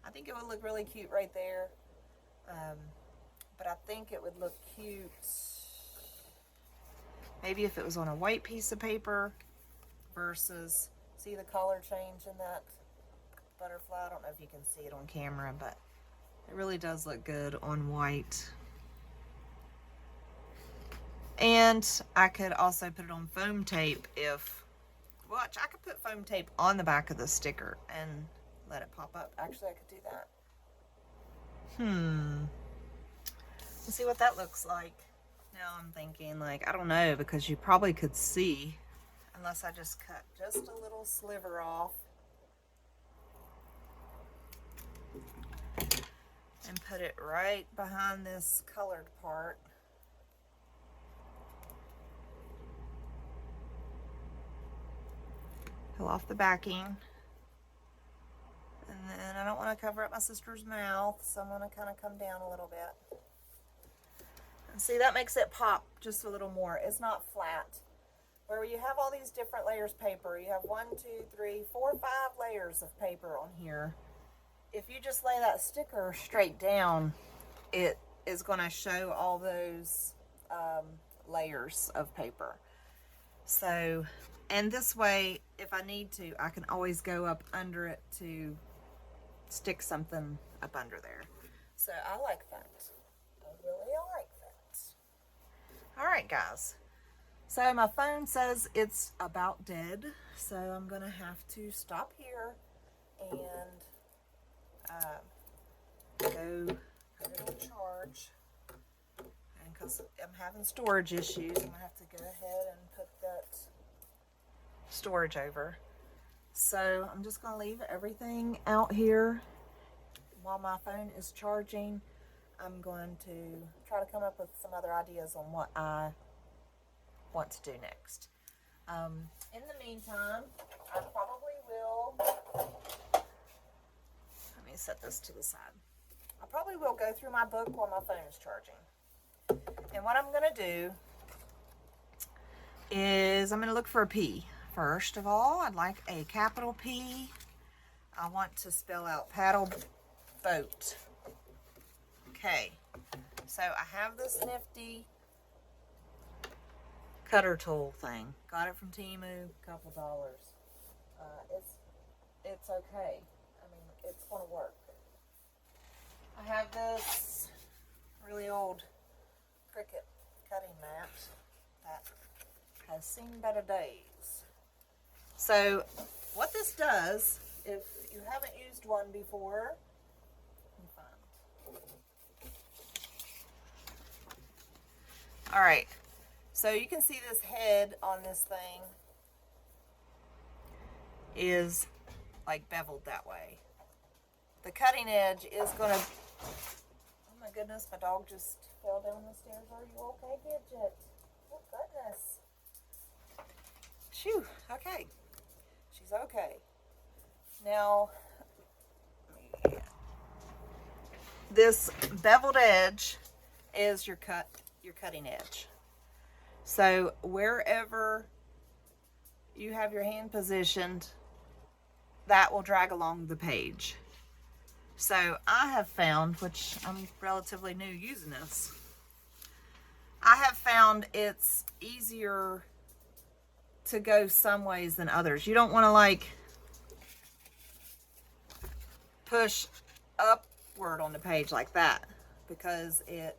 I think it would look really cute right there. But I think it would look cute maybe if it was on a white piece of paper versus, see the color change in that butterfly? I don't know if you can see it on camera, but it really does look good on white. And I could also put it on foam tape if, watch, I could put foam tape on the back of the sticker and let it pop up. Actually, I could do that. Let's see what that looks like. Now I'm thinking, like, I don't know, because you probably could see, unless I just cut just a little sliver off and put it right behind this colored part. Peel off the backing. And then I don't want to cover up my sister's mouth, so I'm going to kind of come down a little bit. And see, that makes it pop just a little more. It's not flat. Where you have all these different layers of paper, you have 1, 2, 3, 4, 5 layers of paper on here. If you just lay that sticker straight down, it is going to show all those layers of paper. So, and this way, if I need to, I can always go up under it to stick something up under there. So I like that. I really like that. All right, guys. So my phone says it's about dead, so I'm gonna have to stop here and go put it on charge. And because I'm having storage issues, I'm gonna have to go ahead and put that storage over. So I'm just gonna leave everything out here while my phone is charging. I'm going to try to come up with some other ideas on what I want to do next. In the meantime, I probably will, let me set this to the side. I probably will go through my book while my phone is charging. And what I'm going to do is I'm going to look for a P. First of all, I'd like a capital P. I want to spell out paddle boat. Okay, so I have this nifty cutter tool thing. Got it from Temu, couple dollars. It's okay. I mean, it's gonna work. I have this really old Cricut cutting mat that has seen better days. So what this does, if you haven't used one before, all right, so you can see this head on this thing is like beveled that way. The cutting edge is gonna, oh my goodness, my dog just fell down the stairs. Are you okay, Gidget? Oh goodness. Phew, okay. She's okay. Now, this beveled edge is your cutting edge. So wherever you have your hand positioned, that will drag along the page. So I have found, which I'm relatively new using this, I have found it's easier to go some ways than others. You don't want to like push upward on the page like that, because it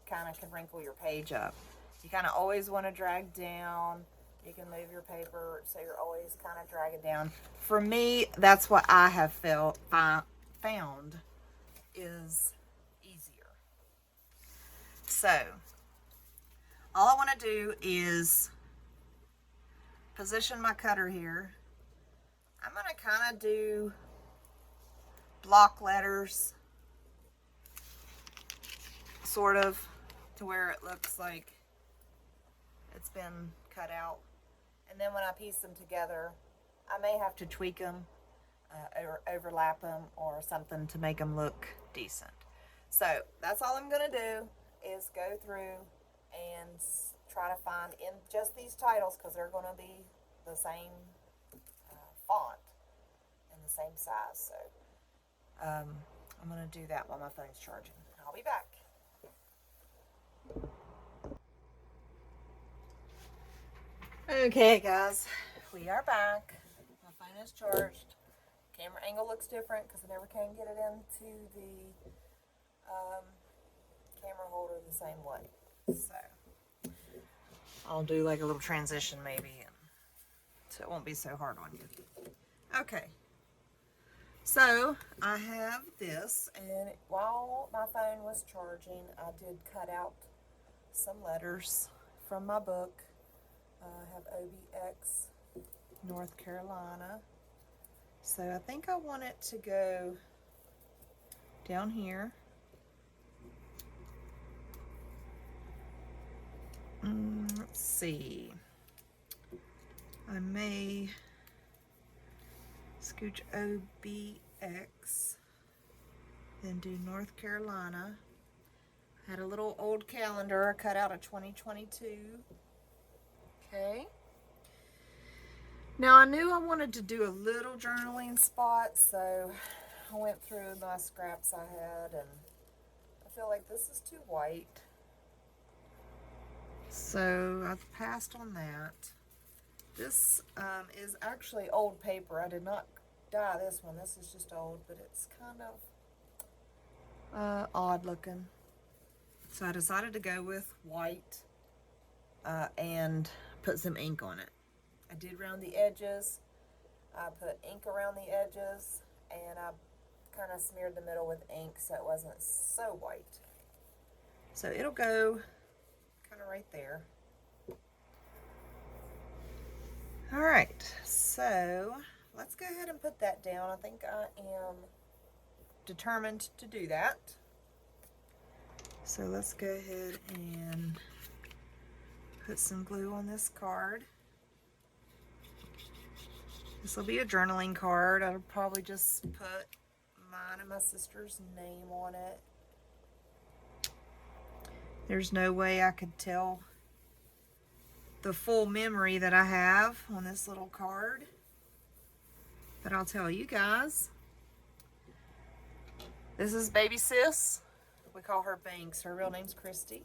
kind of can wrinkle your page up. You kind of always want to drag down. You can move your paper so you're always kind of dragging down. For me, that's what I have found is easier. So all I want to do is position my cutter here. I'm going to kind of do block letters, sort of, to where it looks like it's been cut out. And then when I piece them together, I may have to tweak them or overlap them or something to make them look decent. So that's all I'm going to do, is go through and try to find in just these titles, because they're going to be the same font and the same size. So I'm going to do that while my phone's charging. I'll be back. Okay, guys, we are back. My phone is charged. Camera angle looks different because I never can get it into the camera holder the same way. So I'll do like a little transition maybe, and so it won't be so hard on you. Okay, so I have this, and while my phone was charging, I did cut out some letters from my book. I have OBX North Carolina. So I think I want it to go down here. Let's see. I may scooch OBX, then do North Carolina. I had a little old calendar I cut out of 2022. Okay. Now I knew I wanted to do a little journaling spot, so I went through my scraps I had, and I feel like this is too white. So I've passed on that. This is actually old paper. I did not dye this one. This is just old, but it's kind of odd looking. So I decided to go with white. and put some ink on it. I did round the edges. I put ink around the edges, and I kind of smeared the middle with ink so it wasn't so white. So it'll go kind of right there. All right, so let's go ahead and put that down. I think I am determined to do that. So let's go ahead and put some glue on this card. This will be a journaling card. I'll probably just put mine and my sister's name on it. There's no way I could tell the full memory that I have on this little card, but I'll tell you guys. This is baby sis. We call her Banks. Her real name's Christy.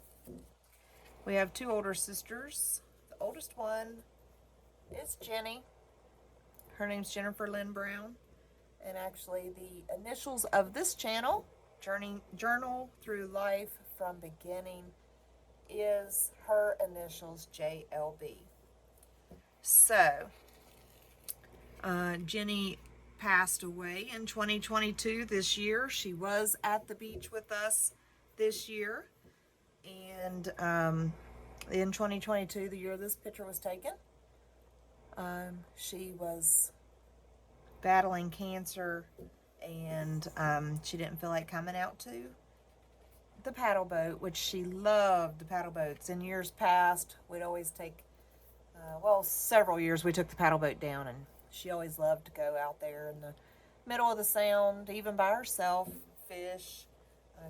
We have 2 older sisters. The oldest one is Jenny. Her name's Jennifer Lynn Brown. And actually the initials of this channel, Journal Through Life from Beginning, is her initials, JLB. So, Jenny passed away in 2022 this year. She was at the beach with us this year. And in 2022, the year this picture was taken, she was battling cancer, and she didn't feel like coming out to the paddle boat, which she loved the paddle boats. In years past, we'd always take, several years we took the paddle boat down, and she always loved to go out there in the middle of the sound, even by herself, fish.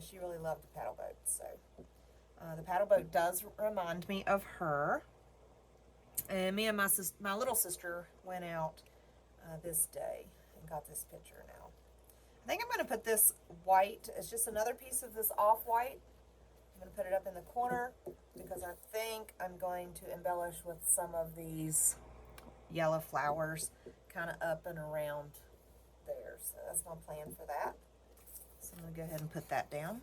She really loved the paddle boat. So the paddle boat does remind me of her. And me and my little sister went out this day and got this picture now. I think I'm going to put this white. It's just another piece of this off-white. I'm going to put it up in the corner because I think I'm going to embellish with some of these yellow flowers kind of up and around there. So that's my plan for that. So I'm going to go ahead and put that down.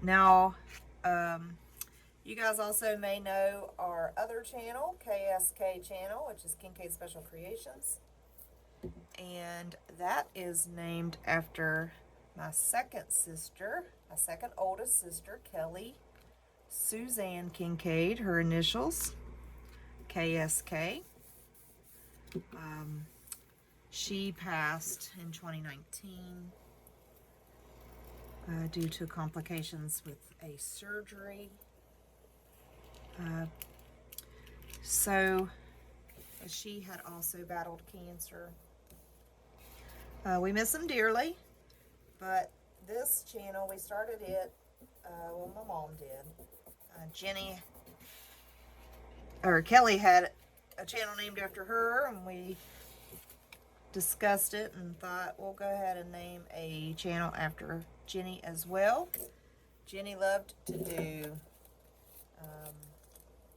Now, you guys also may know our other channel, KSK channel, which is Kincaid Special Creations. And that is named after my second sister, my second oldest sister, Kelly Suzanne Kincaid, her initials, KSK. She passed in 2019 due to complications with a surgery. So she had also battled cancer. We miss them dearly, but this channel, we started it, my mom did. Kelly had a channel named after her, and we discussed it and thought we'll go ahead and name a channel after Jenny as well. Jenny loved to do,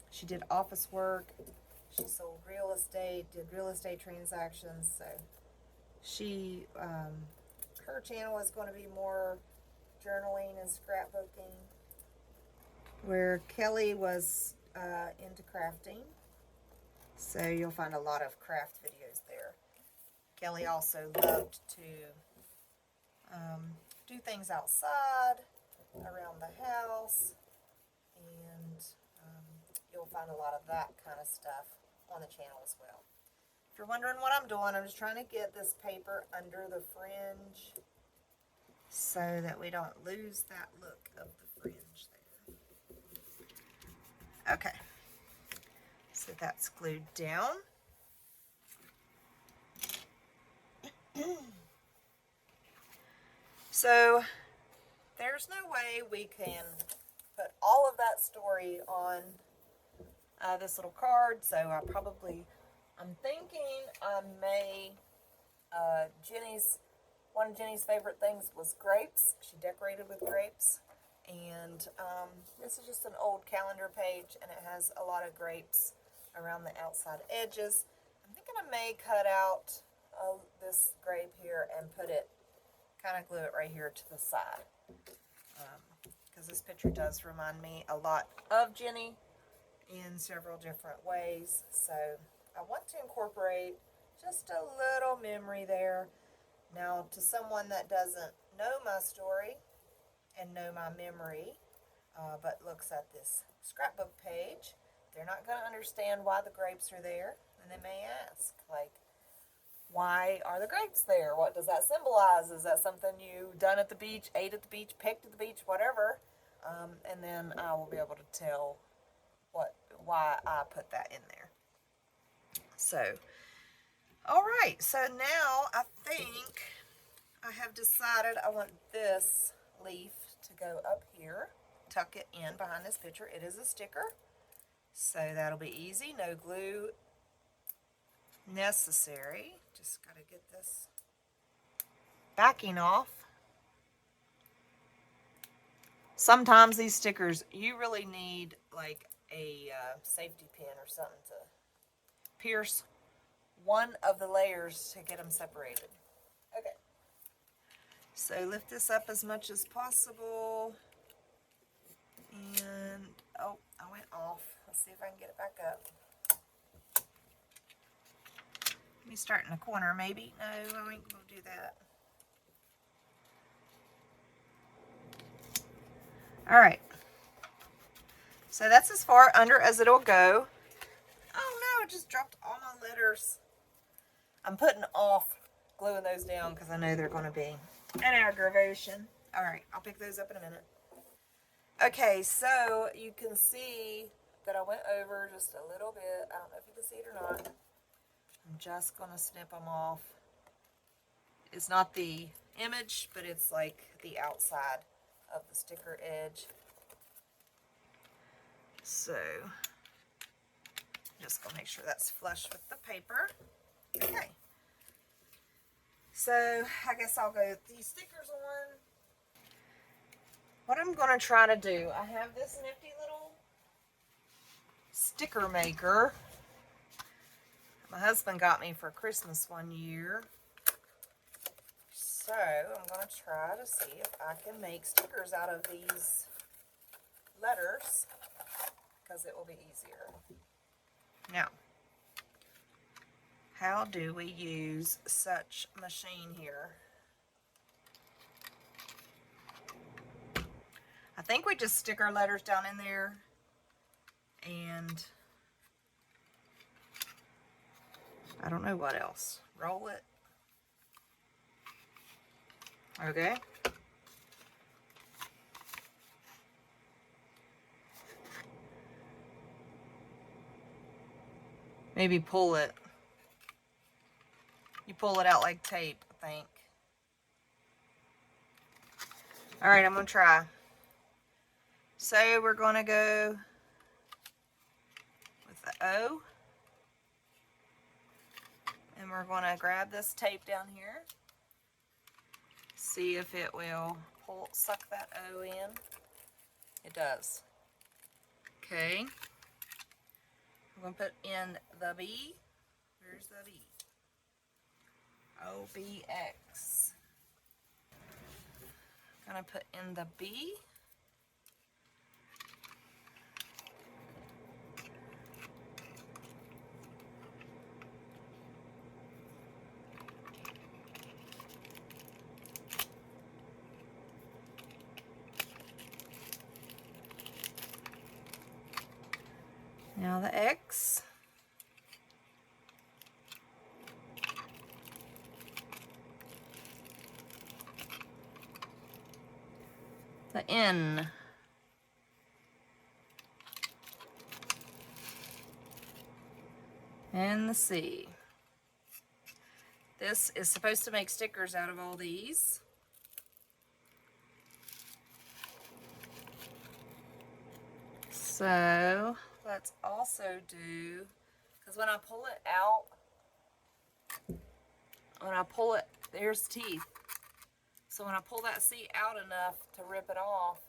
she did office work, she sold real estate, did real estate transactions, so she, her channel is going to be more journaling and scrapbooking, where Kelly was into crafting, so you'll find a lot of craft videos there. Kelly also loved to do things outside, around the house, and you'll find a lot of that kind of stuff on the channel as well. If you're wondering what I'm doing, I'm just trying to get this paper under the fringe so that we don't lose that look of the fringe there. Okay, so that's glued down. So there's no way we can put all of that story on this little card, so I'm thinking I may, one of Jenny's favorite things was grapes. She decorated with grapes, and this is just an old calendar page, and it has a lot of grapes around the outside edges. I'm thinking I may cut out this grape here and put it, kind of glue it right here to the side, because because this picture does remind me a lot of Jenny in several different ways. So I want to incorporate just a little memory there. Now, to someone that doesn't know my story and know my memory, but looks at this scrapbook page, they're not going to understand why the grapes are there. And they may ask, like, why are the grapes there? What does that symbolize? Is that something you done at the beach, ate at the beach, picked at the beach, whatever? And then I will be able to tell why I put that in there. So, all right. So now I think I have decided I want this leaf to go up here, tuck it in behind this picture. It is a sticker, so that'll be easy. No glue necessary. Just got to get this backing off. Sometimes these stickers, you really need like a safety pin or something to pierce one of the layers to get them separated. Okay. So lift this up as much as possible. And, oh, I went off. Let's see if I can get it back up. Let me start in the corner, maybe. No, I ain't gonna do that. All right. So that's as far under as it'll go. Oh no, I just dropped all my letters. I'm putting off gluing those down because I know they're going to be an aggravation. All right, I'll pick those up in a minute. Okay, so you can see that I went over just a little bit. I don't know if you can see it or not. I'm just going to snip them off. It's not the image, but it's like the outside of the sticker edge. So, just going to make sure that's flush with the paper. Okay. So, I guess I'll go with these stickers on. What I'm going to try to do, I have this nifty little sticker maker. My husband got me for Christmas one year. So, I'm going to try to see if I can make stickers out of these letters, because it will be easier. Now, how do we use such machine here? I think we just stick our letters down in there and I don't know what else. Roll it. Okay. Maybe pull it. You pull it out like tape, I think. All right, I'm going to try. So we're going to go with the O. And we're going to grab this tape down here. See if it will suck that O in. It does. Okay. I'm going to put in the B. Where's the B? OBX. I'm going to put in the B. Now the X. The N. And the C. This is supposed to make stickers out of all these. So let's also do, because when I pull it out, there's teeth. So when I pull that C out enough to rip it off,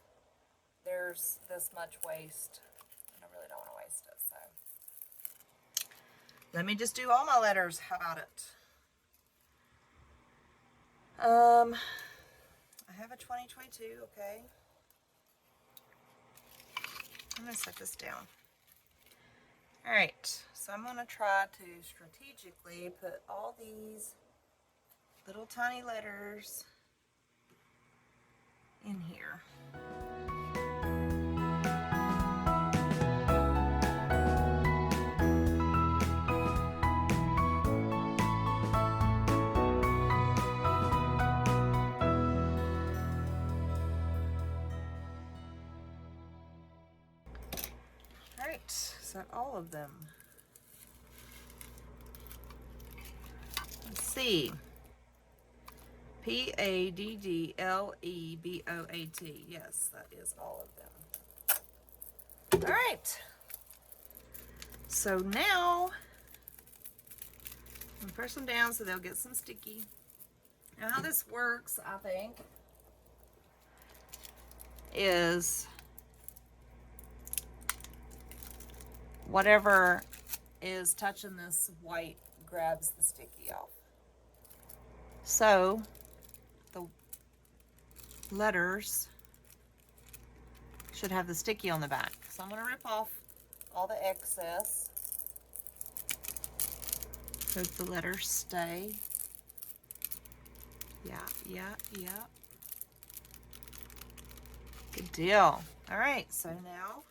there's this much waste. And I really don't want to waste it, so. Let me just do all my letters. How about it? I have a 2022, okay. I'm going to set this down. Alright, so I'm going to try to strategically put all these little tiny letters in here. Alright, set all of them. Let's see. Paddleboat. Yes, that is all of them. Alright. So now, I'm gonna press them down so they'll get some sticky. Now how this works, I think, is whatever is touching this white grabs the sticky off. So the letters should have the sticky on the back. So I'm going to rip off all the excess. Hope the letters stay. Yeah. Good deal. All right, so now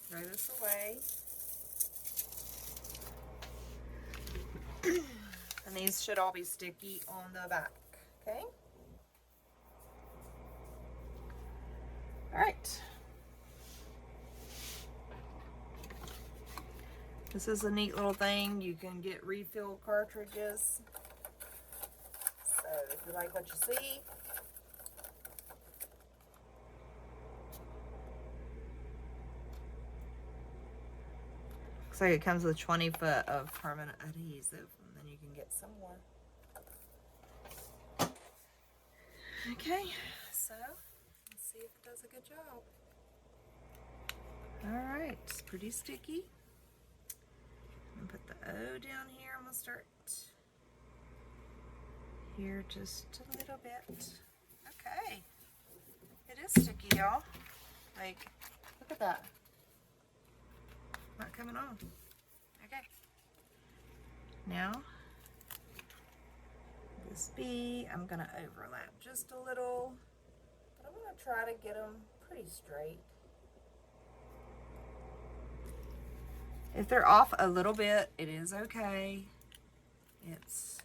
throw this away. And these should all be sticky on the back, okay? All right. This is a neat little thing. You can get refill cartridges. So if you like what you see, looks like it comes with 20 foot of permanent adhesive, and then you can get some more. Okay, so let's see if it does a good job. All right, it's pretty sticky. I'm gonna put the O down here. I'm gonna start here just a little bit. Okay, it is sticky, y'all. Like, look at that. Not coming on. Okay. Now, this B, I'm gonna overlap just a little, but I'm gonna try to get them pretty straight. If they're off a little bit, it is okay. It's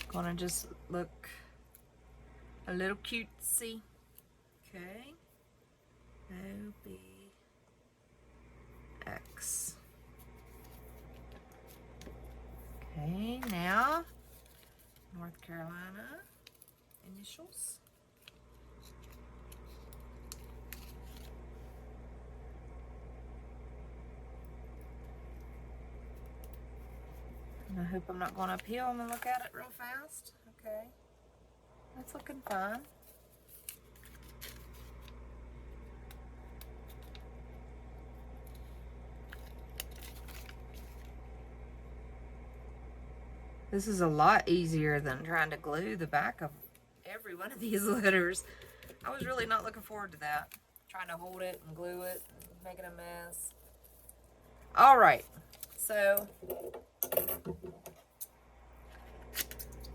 gonna just look a little cutesy. Okay. OBX. Okay, now North Carolina initials. And I hope I'm not going uphill. I'm gonna look at it real fast. Okay. That's looking fine. This is a lot easier than trying to glue the back of every one of these letters. I was really not looking forward to that. Trying to hold it and glue it, and making a mess. All right, so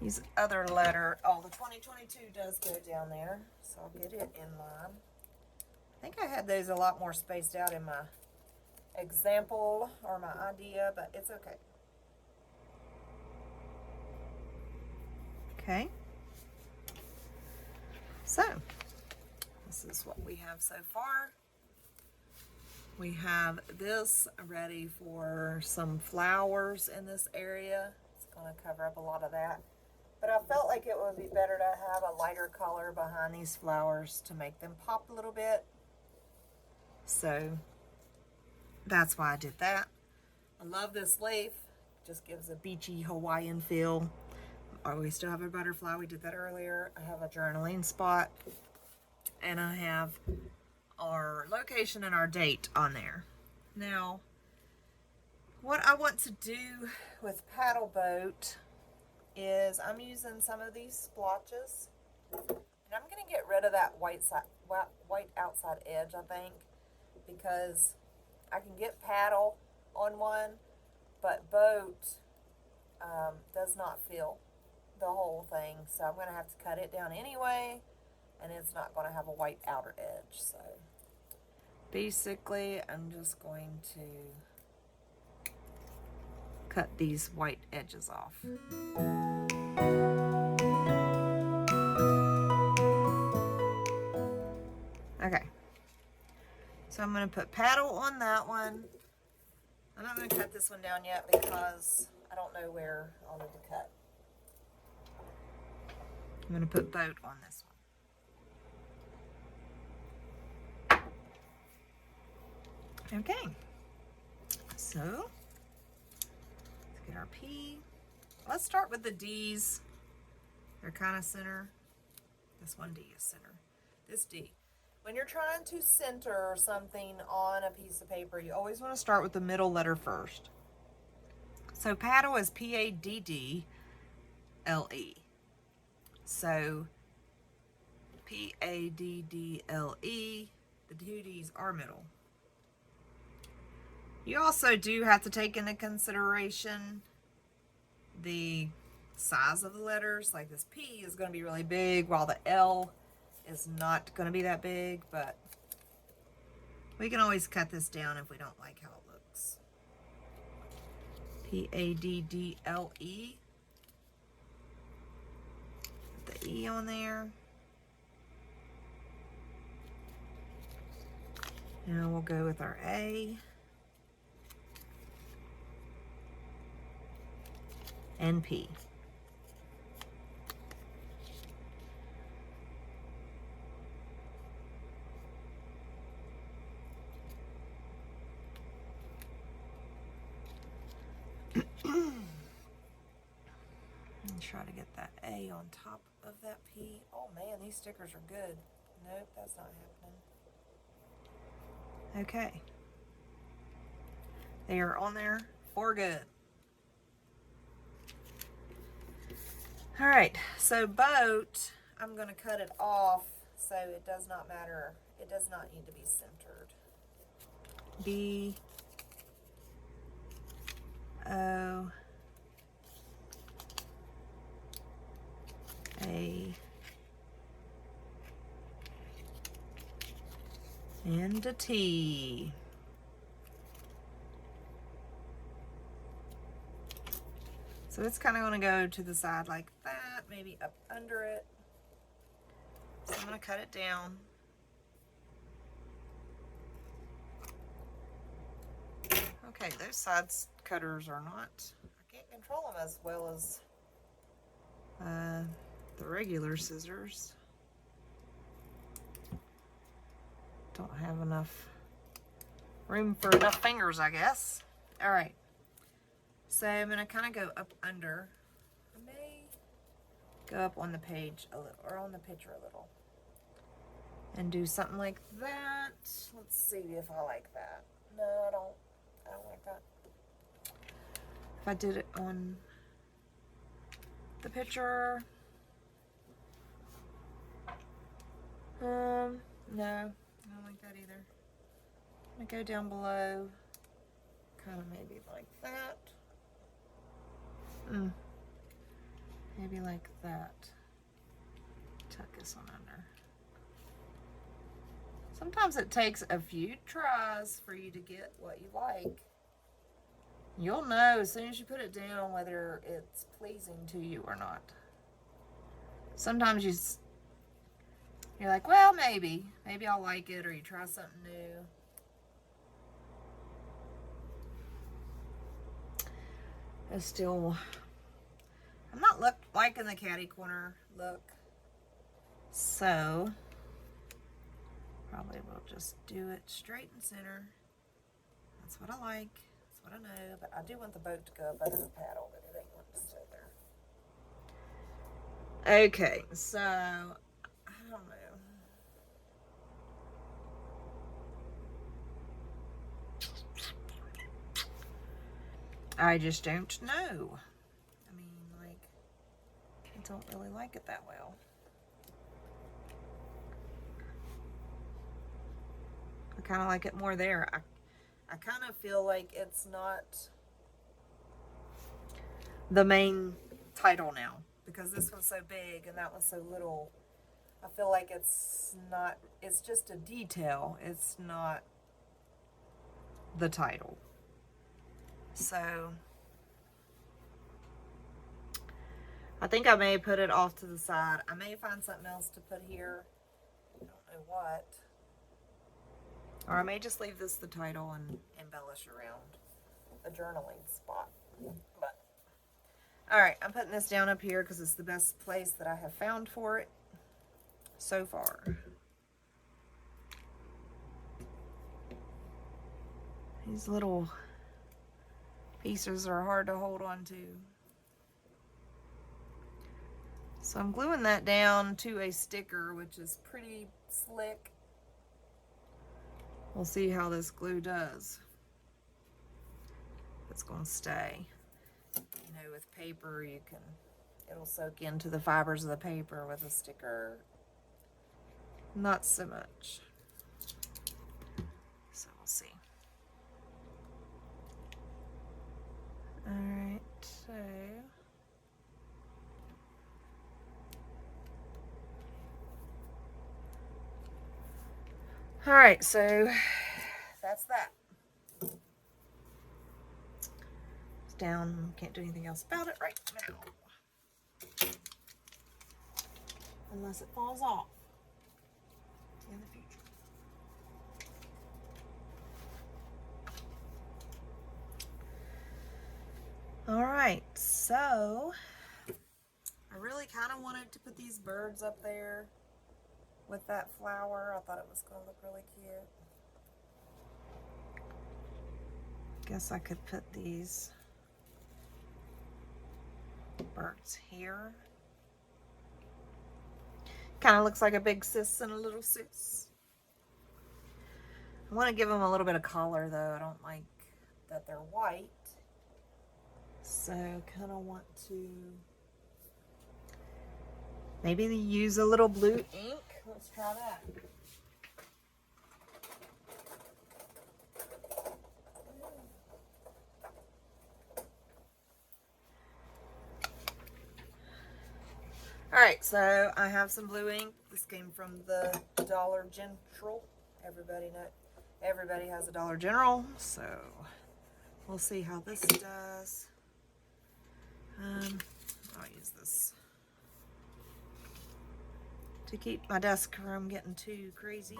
these other letter, oh, the 2022 does go down there, so I'll get it in line. I think I had those a lot more spaced out in my example or my idea, but it's okay. Okay, so this is what we have so far. We have this ready for some flowers in this area. It's going to cover up a lot of that. But I felt like it would be better to have a lighter color behind these flowers to make them pop a little bit. So that's why I did that. I love this leaf. Just gives a beachy Hawaiian feel. Oh, we still have a butterfly. We did that earlier. I have a journaling spot. And I have our location and our date on there. Now, what I want to do with Paddle Boat is I'm using some of these splotches. And I'm going to get rid of that white outside edge, I think, because I can get paddle on one, but boat does not fill the whole thing. So I'm going to have to cut it down anyway, and it's not going to have a white outer edge. So basically, I'm just going to cut these white edges off. Okay, so I'm going to put paddle on that one. I'm not going to cut this one down yet because I don't know where I'll need to cut. I'm going to put boat on this one. Okay, so let's get our P. Let's start with the D's. They're kind of center. This one D is center. This D. When you're trying to center something on a piece of paper, you always want to start with the middle letter first. So paddle is P-A-D-D-L-E. So P-A-D-D-L-E, the two D's are middle. You also do have to take into consideration the size of the letters. Like this P is going to be really big, while the L is not going to be that big, but we can always cut this down if we don't like how it looks. P-A-D-D-L-E. Put the E on there. Now we'll go with our A. And P. And try to get that A on top of that P. Oh man, these stickers are good. Nope, that's not happening. Okay. They are on there for good. All right, so boat, I'm going to cut it off so it does not matter. It does not need to be centered. B, O, A, and a T. So it's kind of going to go to the side like that, maybe up under it. So I'm going to cut it down. Okay, those sides cutters are not, I can't control them as well as the regular scissors. Don't have enough room for enough fingers, I guess. All right. So I'm going to kind of go up under. I may go up on the page a little, or on the picture a little. And do something like that. Let's see if I like that. No, I don't like that. If I did it on the picture. No, I don't like that either. I'm going to go down below. Kind of maybe like that. Maybe like that. Tuck this one under. Sometimes it takes a few tries for you to get what you like. You'll know as soon as you put it down whether it's pleasing to you or not. Sometimes you're like, well, maybe I'll like it, or you try something new. I'm not liking the catty corner look, so probably we'll just do it straight and center. That's what I like. That's what I know. But I do want the boat to go up under the paddle, but it ain't going to stay there. Okay, so I don't know. I just don't know. I mean, like, I don't really like it that well. kind of like it more there. I kind of feel like it's not the main title now, because this one's so big and that one's so little. I feel like it's not, it's just a detail. It's not the title. So I think I may put it off to the side. I may find something else to put here. I don't know what. Or I may just leave this the title and embellish around a journaling spot. But alright, I'm putting this down up here because it's the best place that I have found for it so far. These little pieces are hard to hold on to. So I'm gluing that down to a sticker, which is pretty slick. We'll see how this glue does. It's going to stay. You know, with paper, you can, it'll soak into the fibers of the paper. With a sticker, not so much. So we'll see. Alright, so alright, so that's that. It's down, can't do anything else about it right now. Unless it falls off in the future. Alright, so I really kind of wanted to put these birds up there with that flower. I thought it was going to look really cute. Guess I could put these birds here. Kind of looks like a big sis and a little sis. I want to give them a little bit of color though. I don't like that they're white. So kind of want to maybe use a little blue ink. Let's try that. Alright, so I have some blue ink. This came from the Dollar General. Everybody has a Dollar General, so we'll see how this does. I'll use this to keep my desk from getting too crazy.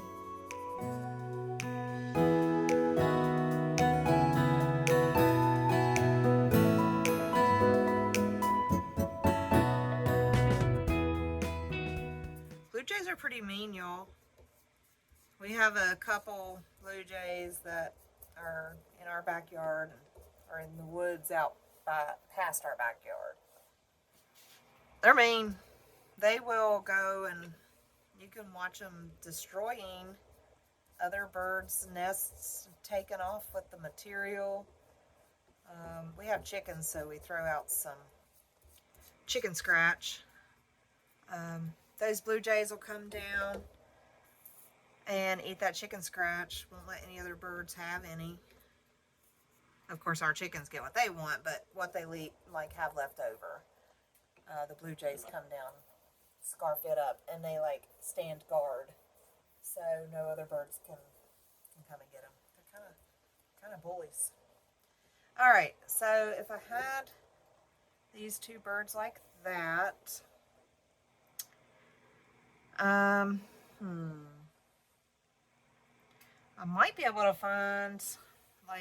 Blue jays are pretty mean, y'all. We have a couple blue jays that are in our backyard or in the woods out past our backyard. They're mean. They will go and you can watch them destroying other birds' nests, taken off with the material. We have chickens, so we throw out some chicken scratch. Those blue jays will come down and eat that chicken scratch. Won't let any other birds have any. Of course, our chickens get what they want, but what they have left over, the blue jays come down, scarf it up, and they stand guard, so no other birds can come and get them. They're kind of bullies. All right, so if I had these two birds like that, I might be able to find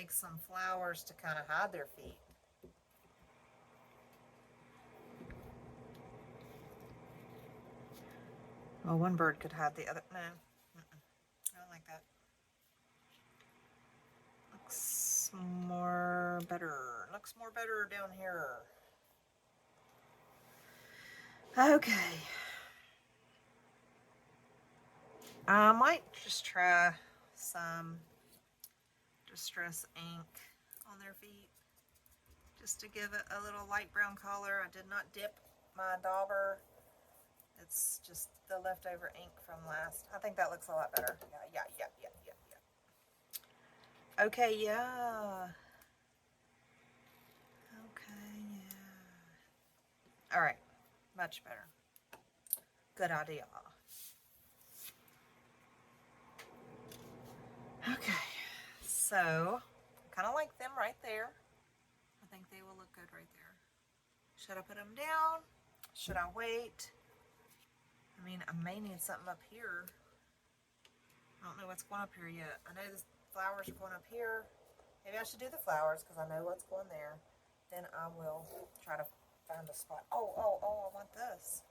some flowers to kind of hide their feet. Well, one bird could hide the other. No, I don't like that. Looks more better. Looks more better down here. Okay. I might just try some distress ink on their feet just to give it a little light brown color. I did not dip my dauber. It's just the leftover ink from last. I think that looks a lot better. Yeah. Okay, yeah. Okay, yeah. All right, much better. Good idea. Okay, so kind of like them right there. I think they will look good right there. Should I put them down? Should I wait? I mean, I may need something up here. I don't know what's going up here yet. I know the flowers are going up here. Maybe I should do the flowers because I know what's going there. Then I will try to find a spot. Oh, I want this.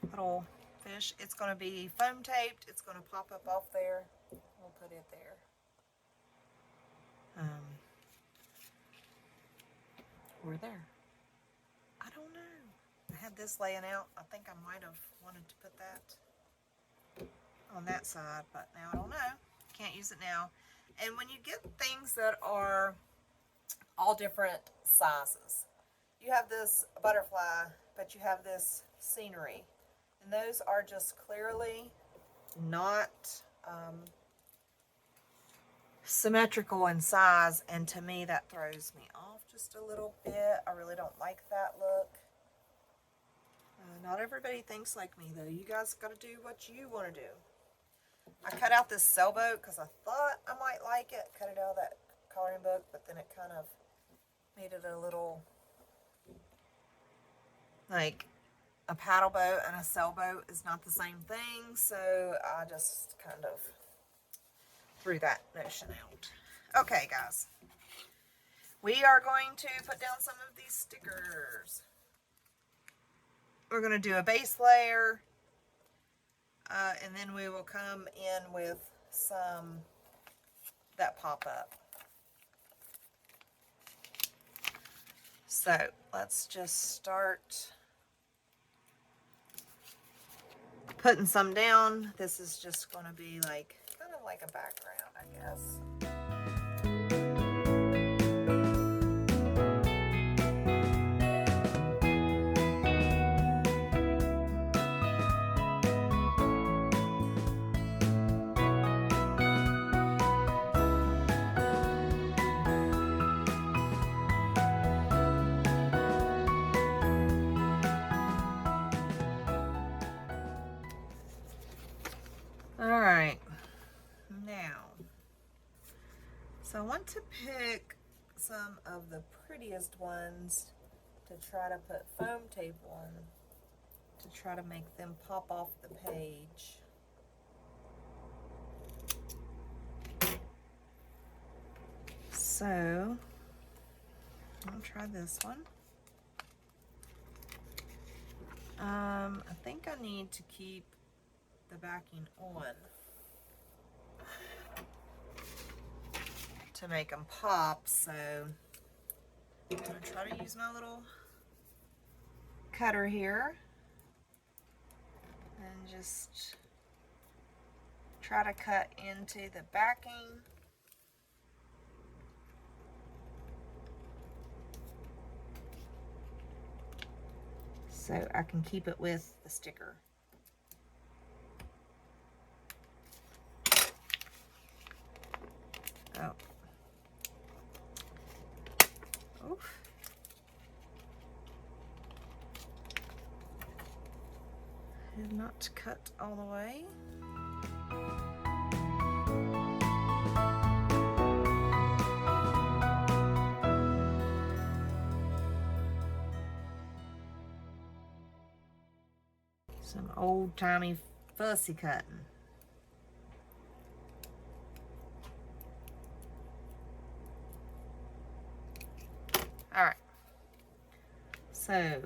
Little fish. It's going to be foam taped. It's going to pop up off there. We'll put it there. Or there. I don't know. I had this laying out. I think I might have wanted to put that on that side, but now I don't know. Can't use it now. And when you get things that are all different sizes, you have this butterfly, but you have this scenery, and those are just clearly not symmetrical in size, and to me that throws me off just a little bit. I really don't like that look. Not everybody thinks like me though. You guys got to do what you want to do. I cut out this sailboat because I thought I might like it. Cut it out of that coloring book, but then it kind of made it a little like a paddle boat and a sailboat is not the same thing. So I just kind of threw that notion out. Okay, guys. We are going to put down some of these stickers. We're going to do a base layer. And then we will come in with some that pop up. So let's just start putting some down. This is just going to be like kind of like a background, I guess. Alright, now, so I want to pick some of the prettiest ones to try to put foam tape on to try to make them pop off the page. So, I'll try this one. I think I need to keep the backing on to make them pop, so I'm going to try to use my little cutter here and just try to cut into the backing. So I can keep it with the sticker. Oh. Oof. Did not cut all the way. Some old-timey fussy cutting. Alright. So,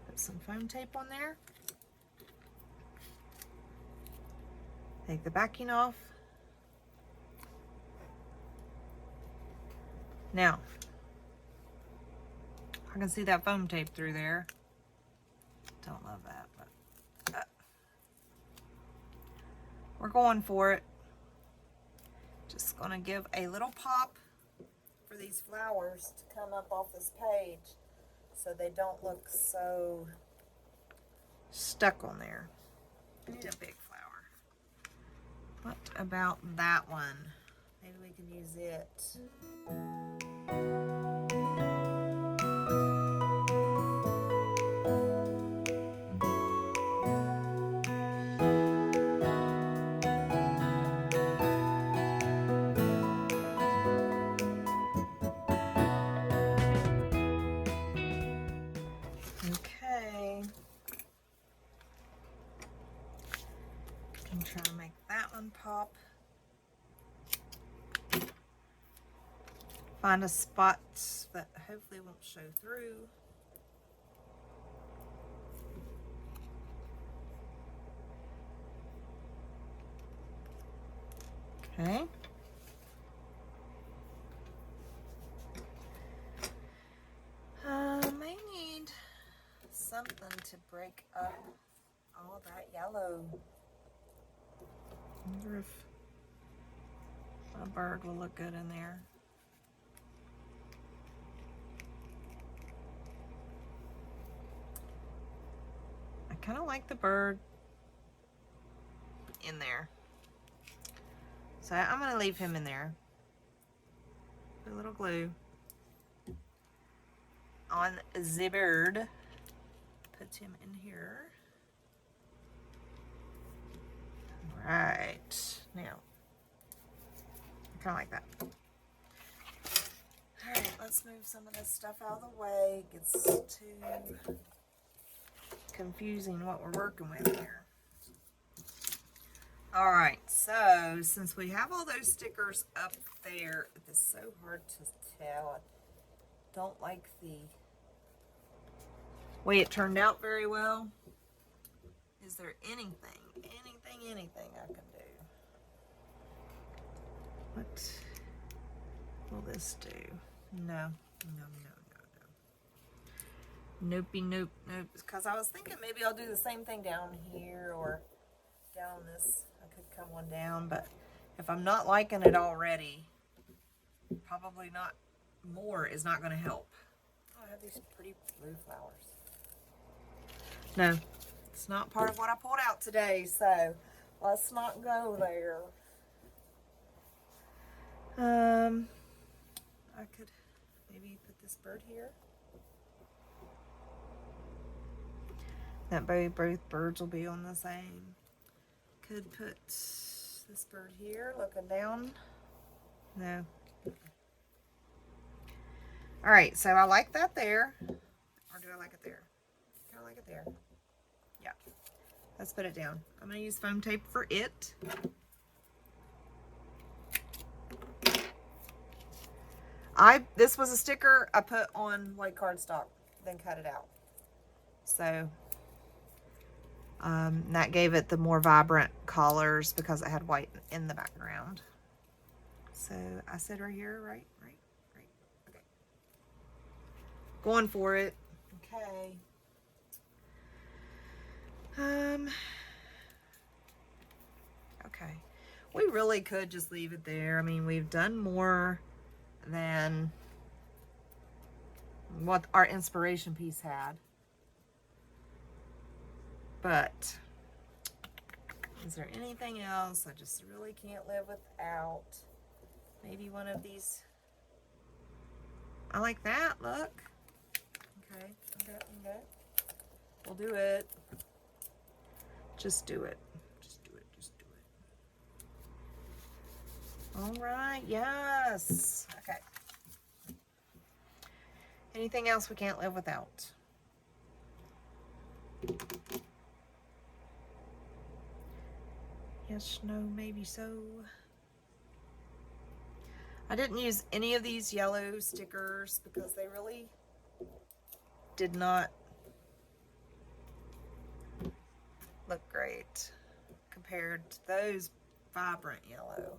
put some foam tape on there. Take the backing off. Now, I can see that foam tape through there. Don't love that, but we're going for it. Just gonna give a little pop for these flowers to come up off this page so they don't look so stuck on there. I need a big flower. What about that one? Maybe we can use it. Okay. I'm trying to make that one pop. Find a spot that hopefully won't show through. Okay. May need something to break up all that yellow. I wonder if a bird will look good in there. I kind of like the bird in there. So I'm going to leave him in there. Put a little glue on the bird. Put him in here. Right. Now, I kind of like that. Alright, let's move some of this stuff out of the way. It gets too confusing what we're working with here. Alright, so since we have all those stickers up there, it's so hard to tell. I don't like the way it turned out very well. Is there anything I can do? What will this do? No. Nope. Because I was thinking maybe I'll do the same thing down here or down this. I could come one down, but if I'm not liking it already, probably not more is not going to help. Oh, I have these pretty blue flowers. No, it's not part of what I pulled out today, so let's not go there. I could maybe put this bird here. That way both birds will be on the same. Could put this bird here looking down. No. Alright, so I like that there. Or do I like it there? Kind of like it there. Yeah. Let's put it down. I'm going to use foam tape for it. This was a sticker I put on white cardstock, then cut it out. So that gave it the more vibrant colors because it had white in the background. So I said right here, right. Okay. Going for it. Okay. Okay. We really could just leave it there. I mean, we've done more than what our inspiration piece had. But is there anything else I just really can't live without? Maybe one of these. I like that, look. Okay. We'll do it. Just do it. All right, yes. Okay. Anything else we can't live without? Yes, no, maybe so. I didn't use any of these yellow stickers because they really did not look great compared to those vibrant yellow.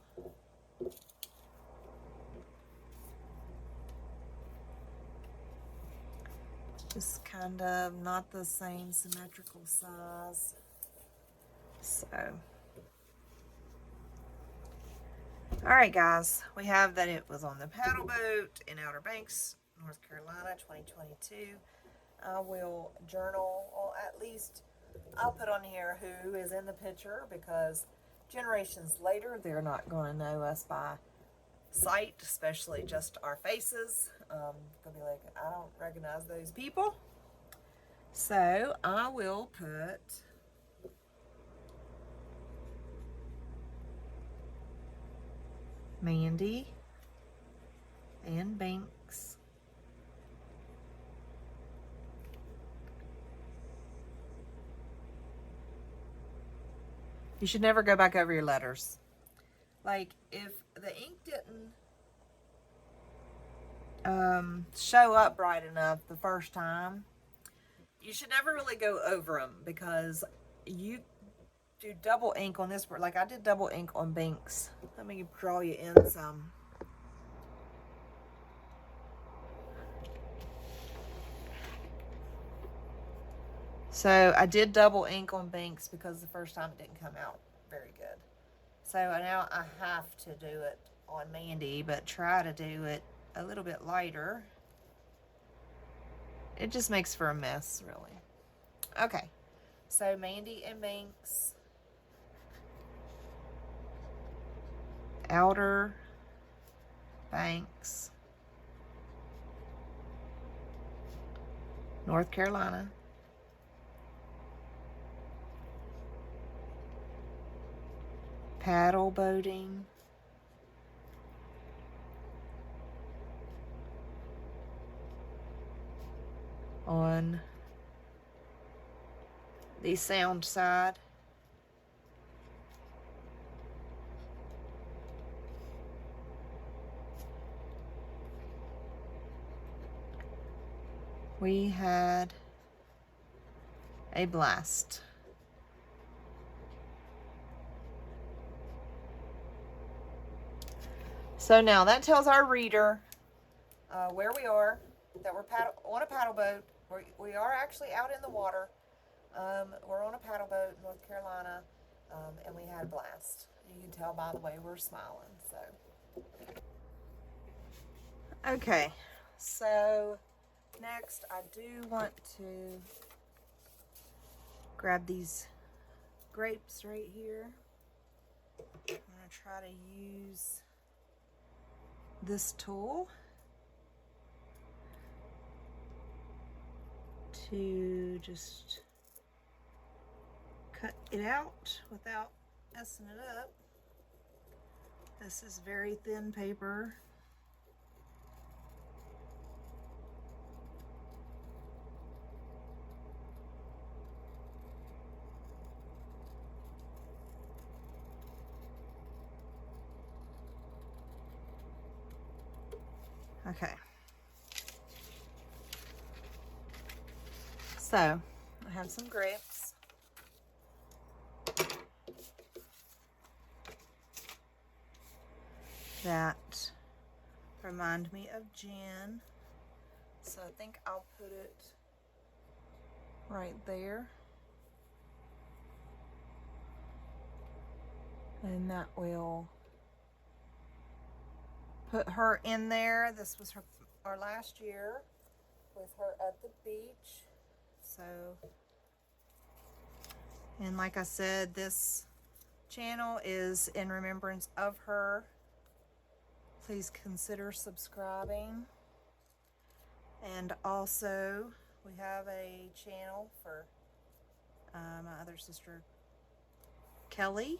Just kind of not the same symmetrical size. So, alright guys, we have that it was on the paddle boat in Outer Banks, North Carolina, 2022. I will journal, or at least I'll put on here who is in the picture because generations later, they're not going to know us by sight, especially just our faces. They'll be like, I don't recognize those people. So I will put Mandy and Banks. You should never go back over your letters. Like, if the ink didn't show up bright enough the first time, you should never really go over them, because you do double ink on this. Like, I did double ink on Banks. Let me draw you in some. So I did double ink on Banks because the first time it didn't come out very good. So now I have to do it on Mandy, but try to do it a little bit lighter. It just makes for a mess, really. Okay, so Mandy and Banks. Outer Banks, North Carolina. Paddle boating. On the sound side. We had a blast. So now that tells our reader where we are, that we're on a paddle boat. We are actually out in the water. We're on a paddle boat in North Carolina, and we had a blast. You can tell by the way we're smiling. So, okay, so next I do want to grab these grapes right here. I'm going to try to use this tool to just cut it out without messing it up. This is very thin paper. Okay. So, I have some grapes. That remind me of Jen. So I think I'll put it right there. And that will put her in there. This was our last year with her at the beach. So, and like I said, this channel is in remembrance of her. Please consider subscribing. And also, we have a channel for my other sister, Kelly.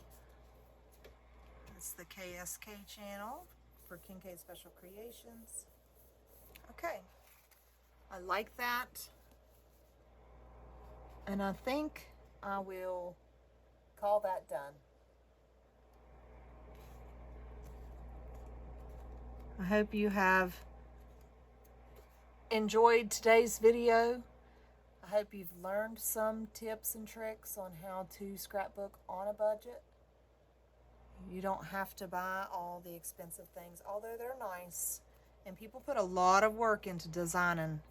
It's the KSK channel for Kincaid Special Creations. Okay, I like that. And I think I will call that done. I hope you have enjoyed today's video. I hope you've learned some tips and tricks on how to scrapbook on a budget. You don't have to buy all the expensive things, although they're nice. And people put a lot of work into designing,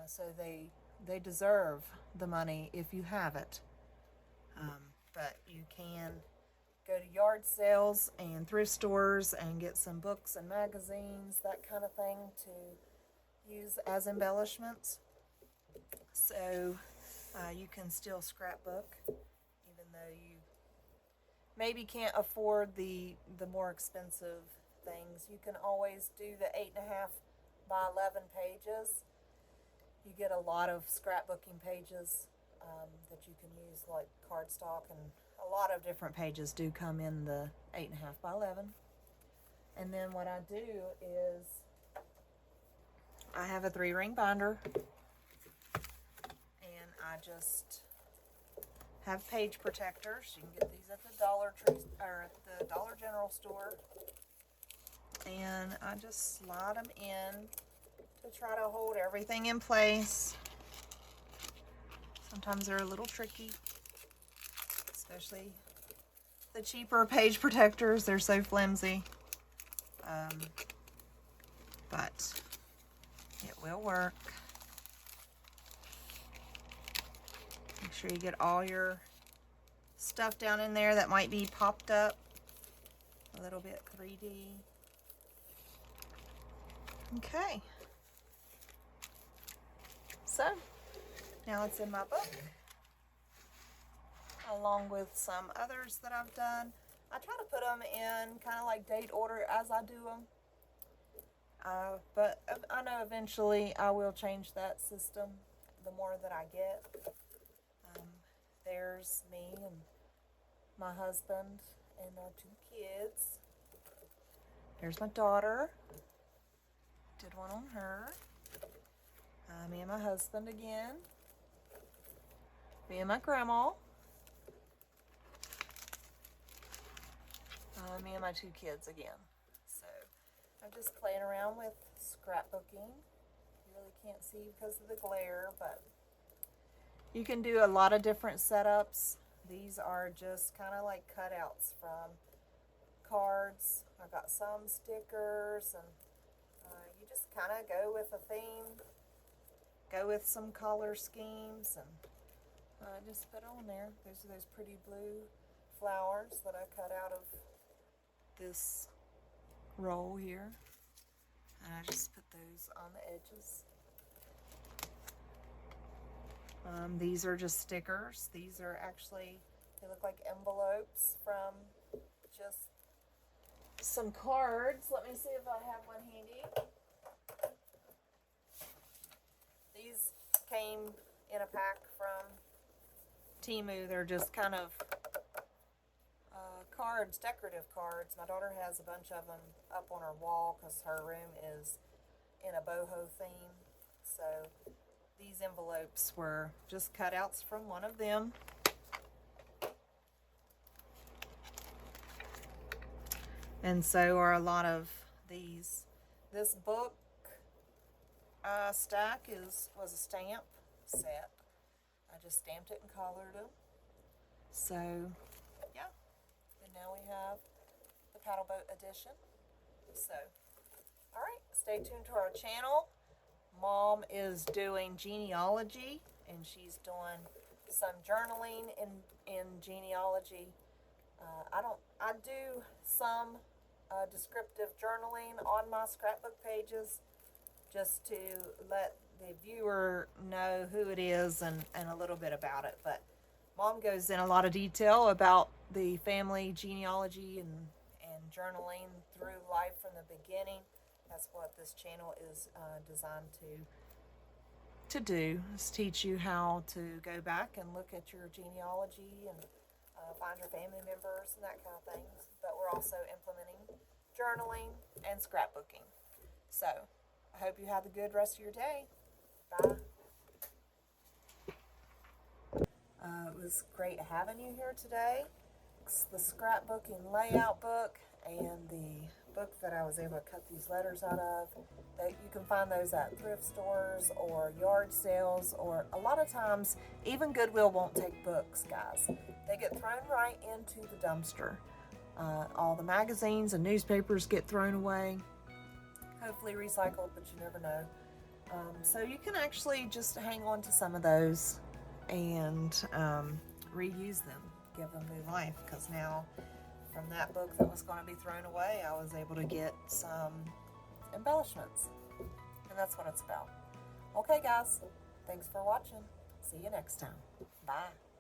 so they deserve the money if you have it. But you can go to yard sales and thrift stores and get some books and magazines, that kind of thing, to use as embellishments. So you can still scrapbook even though you maybe can't afford the more expensive things, you can always do the 8.5 by 11 pages. You get a lot of scrapbooking pages that you can use, like cardstock, and a lot of different pages do come in the 8.5 by 11. And then what I do is I have a 3-ring binder, and I just have page protectors. You can get these at the Dollar Tree or at the Dollar General store. And I just slide them in to try to hold everything in place. Sometimes they're a little tricky, especially the cheaper page protectors. They're so flimsy. But it will work. Make sure you get all your stuff down in there that might be popped up a little bit 3D. Okay. So now it's in my book, along with some others that I've done. I try to put them in kind of like date order as I do them. But I know eventually I will change that system the more that I get. There's me and my husband and our 2 kids. There's my daughter. Did one on her. Me and my husband again. Me and my grandma. Me and my 2 kids again. So I'm just playing around with scrapbooking. You really can't see because of the glare, but you can do a lot of different setups. These are just kind of like cutouts from cards. I've got some stickers, and you just kind of go with a theme, go with some color schemes, and just put on there. There's those pretty blue flowers that I cut out of this roll here, and I just put those on the edges. These are just stickers. These are actually, they look like envelopes from just some cards. Let me see if I have one handy. These came in a pack from Temu. They're just kind of cards, decorative cards. My daughter has a bunch of them up on her wall because her room is in a boho theme. So these envelopes were just cutouts from one of them. And so are a lot of these. This book stack was a stamp set. I just stamped it and colored them. So yeah. And now we have the paddle boat edition. So, all right, stay tuned to our channel. Mom is doing genealogy, and she's doing some journaling in genealogy. I do some descriptive journaling on my scrapbook pages, just to let the viewer know who it is and a little bit about it. But Mom goes in a lot of detail about the family genealogy and journaling through life from the beginning. That's what this channel is designed to do, is teach you how to go back and look at your genealogy and find your family members and that kind of things. But we're also implementing journaling and scrapbooking. So I hope you have a good rest of your day. Bye. It was great having you here today. It's the scrapbooking layout book and the book that I was able to cut these letters out of. You can find those at thrift stores or yard sales, or a lot of times even Goodwill won't take books, guys. They get thrown right into the dumpster. All the magazines and newspapers get thrown away, hopefully recycled, but you never know. So you can actually just hang on to some of those and reuse them, give them new life, because now from that book that was going to be thrown away, I was able to get some embellishments, and that's what it's about. Okay guys, thanks for watching. See you next time. Bye.